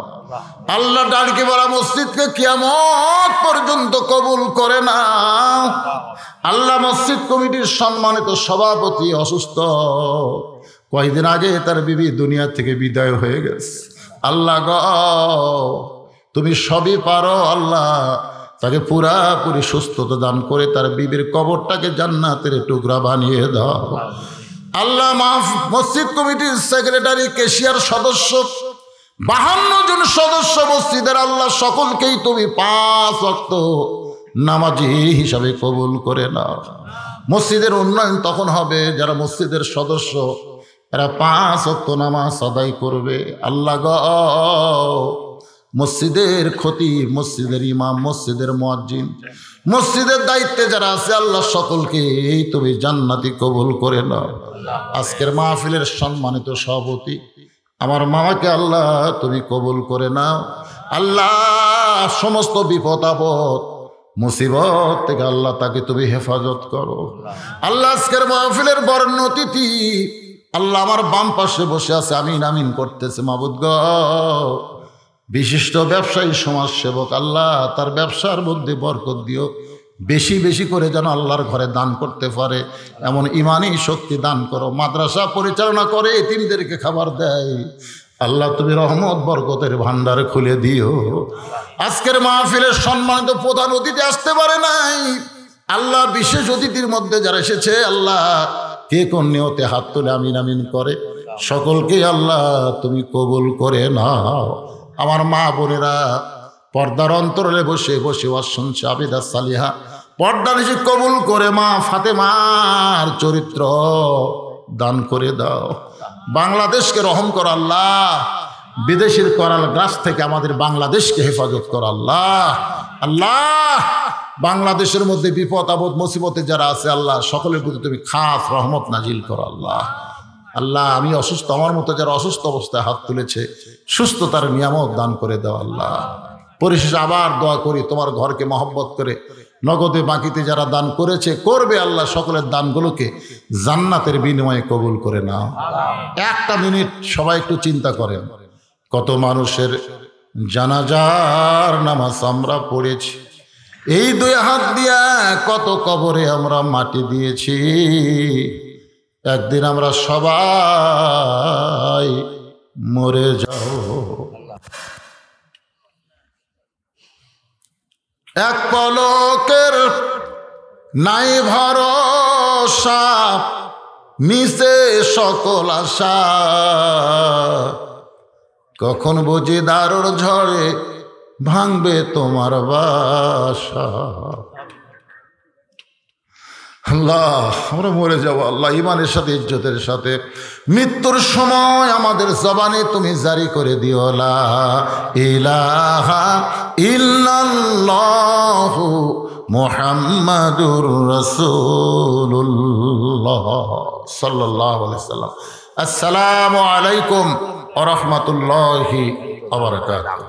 আল্লাহ ডালকি বলা মসজিদকে কিয়ামত পর্যন্ত কবুল করে না। আল্লাহ মসজিদ কমিটির সম্মানিত সভাপতি অসুস্থ, কয়েকদিন আগে তার বিবি দুনিয়া থেকে বিদায় হয়ে গেছে। আল্লাহ গো তুমি সবই পারো, আল্লাহ তাকে পুরাপুরি সুস্থতা দান করে তার বিবির কবরটাকে জান্নাতের টুকরা বানিয়ে দাও। আল্লাহ মসজিদ কমিটির সেক্রেটারি কেশিয়ার সদস্য 52 জন সদস্য মসজিদের আল্লাহ সকলকেই তুমি 5 ওয়াক্ত নামাজি হিসাবে কবুল করে নাও। মসজিদের উন্নয়ন তখন হবে যারা মসজিদের সদস্য এরা 5 ওয়াক্ত নামাজ আদায় করবে। আল্লাহ গো মসজিদের খতিব, মসজিদের ইমাম, মসজিদের মুয়াজ্জিন, মসজিদের দায়িত্বে যারা আছে আল্লাহ সকলকে তুমি জান্নাতি কবুল করে নাও। আজকের মাহফিলের সম্মানিত সভাপতি আমার মামাকে আল্লাহ তুমি কবুল করে নাও। আল্লাহ সমস্ত বিপদ আপদ মুসিবত থেকে আল্লাহ তাকে তুমি হেফাজত করো। আল্লাহ আজকের মাহফিলের বর্ণ অতিথি আল্লাহ আমার বাম পাশে বসে আছে আমিন আমিন করতেছে। মাবুদ গো বিশিষ্ট ব্যবসায়ী সমাজসেবক আল্লাহ তার ব্যবসার মধ্যে বরকত দিও, বেশি বেশি করে যেন আল্লাহর ঘরে দান করতে পারে এমন ইমানি শক্তি দান করো। মাদ্রাসা পরিচালনা করে এতিমদেরকে খাবার দেয় আল্লাহ তুমি রহমত বরকতের ভান্ডার খুলে দিও। আজকের মাহফিলের সম্মানিত প্রধান অতিথি আসতে পারে নাই আল্লাহ, বিশেষ অতিথির মধ্যে যারা এসেছে আল্লাহ কে কোন নিয়তে হাত তুলে আমিন আমিন করে সকলকে আল্লাহ তুমি কবুল করে নাও। আমার মা বোনেরা পর্দার অন্তরে বসে বসে ওয়াজ শুনছে আবিদা সালিহা, পর্দা নিশি কবুল করে মা ফাতেমার চরিত্র দান করে দাও। বাংলাদেশকে রহম কর আল্লাহ, বিদেশির করাল গ্রাস থেকে আমাদের বাংলাদেশকে হেফাজত কর আল্লাহ। আল্লাহ বাংলাদেশের মধ্যে বিপদ আপদ মুসিবতে যারা আছে আল্লাহ সকলের প্রতি তুমি খাস রহমত নাজিল করো আল্লাহ। আল্লাহ আমি অসুস্থ, আমার মতো যারা অসুস্থ অবস্থায় হাত তুলেছে সুস্থতার নিয়ামত দান করে দাও আল্লাহ। পরিশেষে আবার দোয়া করি তোমার ঘরকে মহব্বত করে নগদে বাকিতে যারা দান করেছে করবে আল্লাহ সকলের দানগুলোকে জান্নাতের বিনিময়ে কবুল করে নাও। একটা মিনিট সবাই একটু চিন্তা করেন, কত মানুষের জানাজার নামাজ আমরা পড়েছি, এই দুই হাত দিয়া কত কবরে আমরা মাটি দিয়েছি। একদিন আমরা সবাই মরে যাও। এক পলকের নাই ভরসা, মিশে সকল আশা, কখন বুঝি দারুর ঝড়ে ভাঙবে তোমার বাসা। আল্লাহ আমরা মরে যাবো আল্লাহ ইমানের সাথে ইজ্জতের সাথে। মৃত্যুর সময় আমাদের জবানে তুমি জারি করে দিও লা ইলাহা ইল্লাল্লাহু মুহাম্মাদুর রাসূলুল্লাহ সাল্লাল্লাহু আলাইহি সাল্লাম। আসসালামু আলাইকুম ওয়া রাহমাতুল্লাহি ওয়া বারাকাতুহু।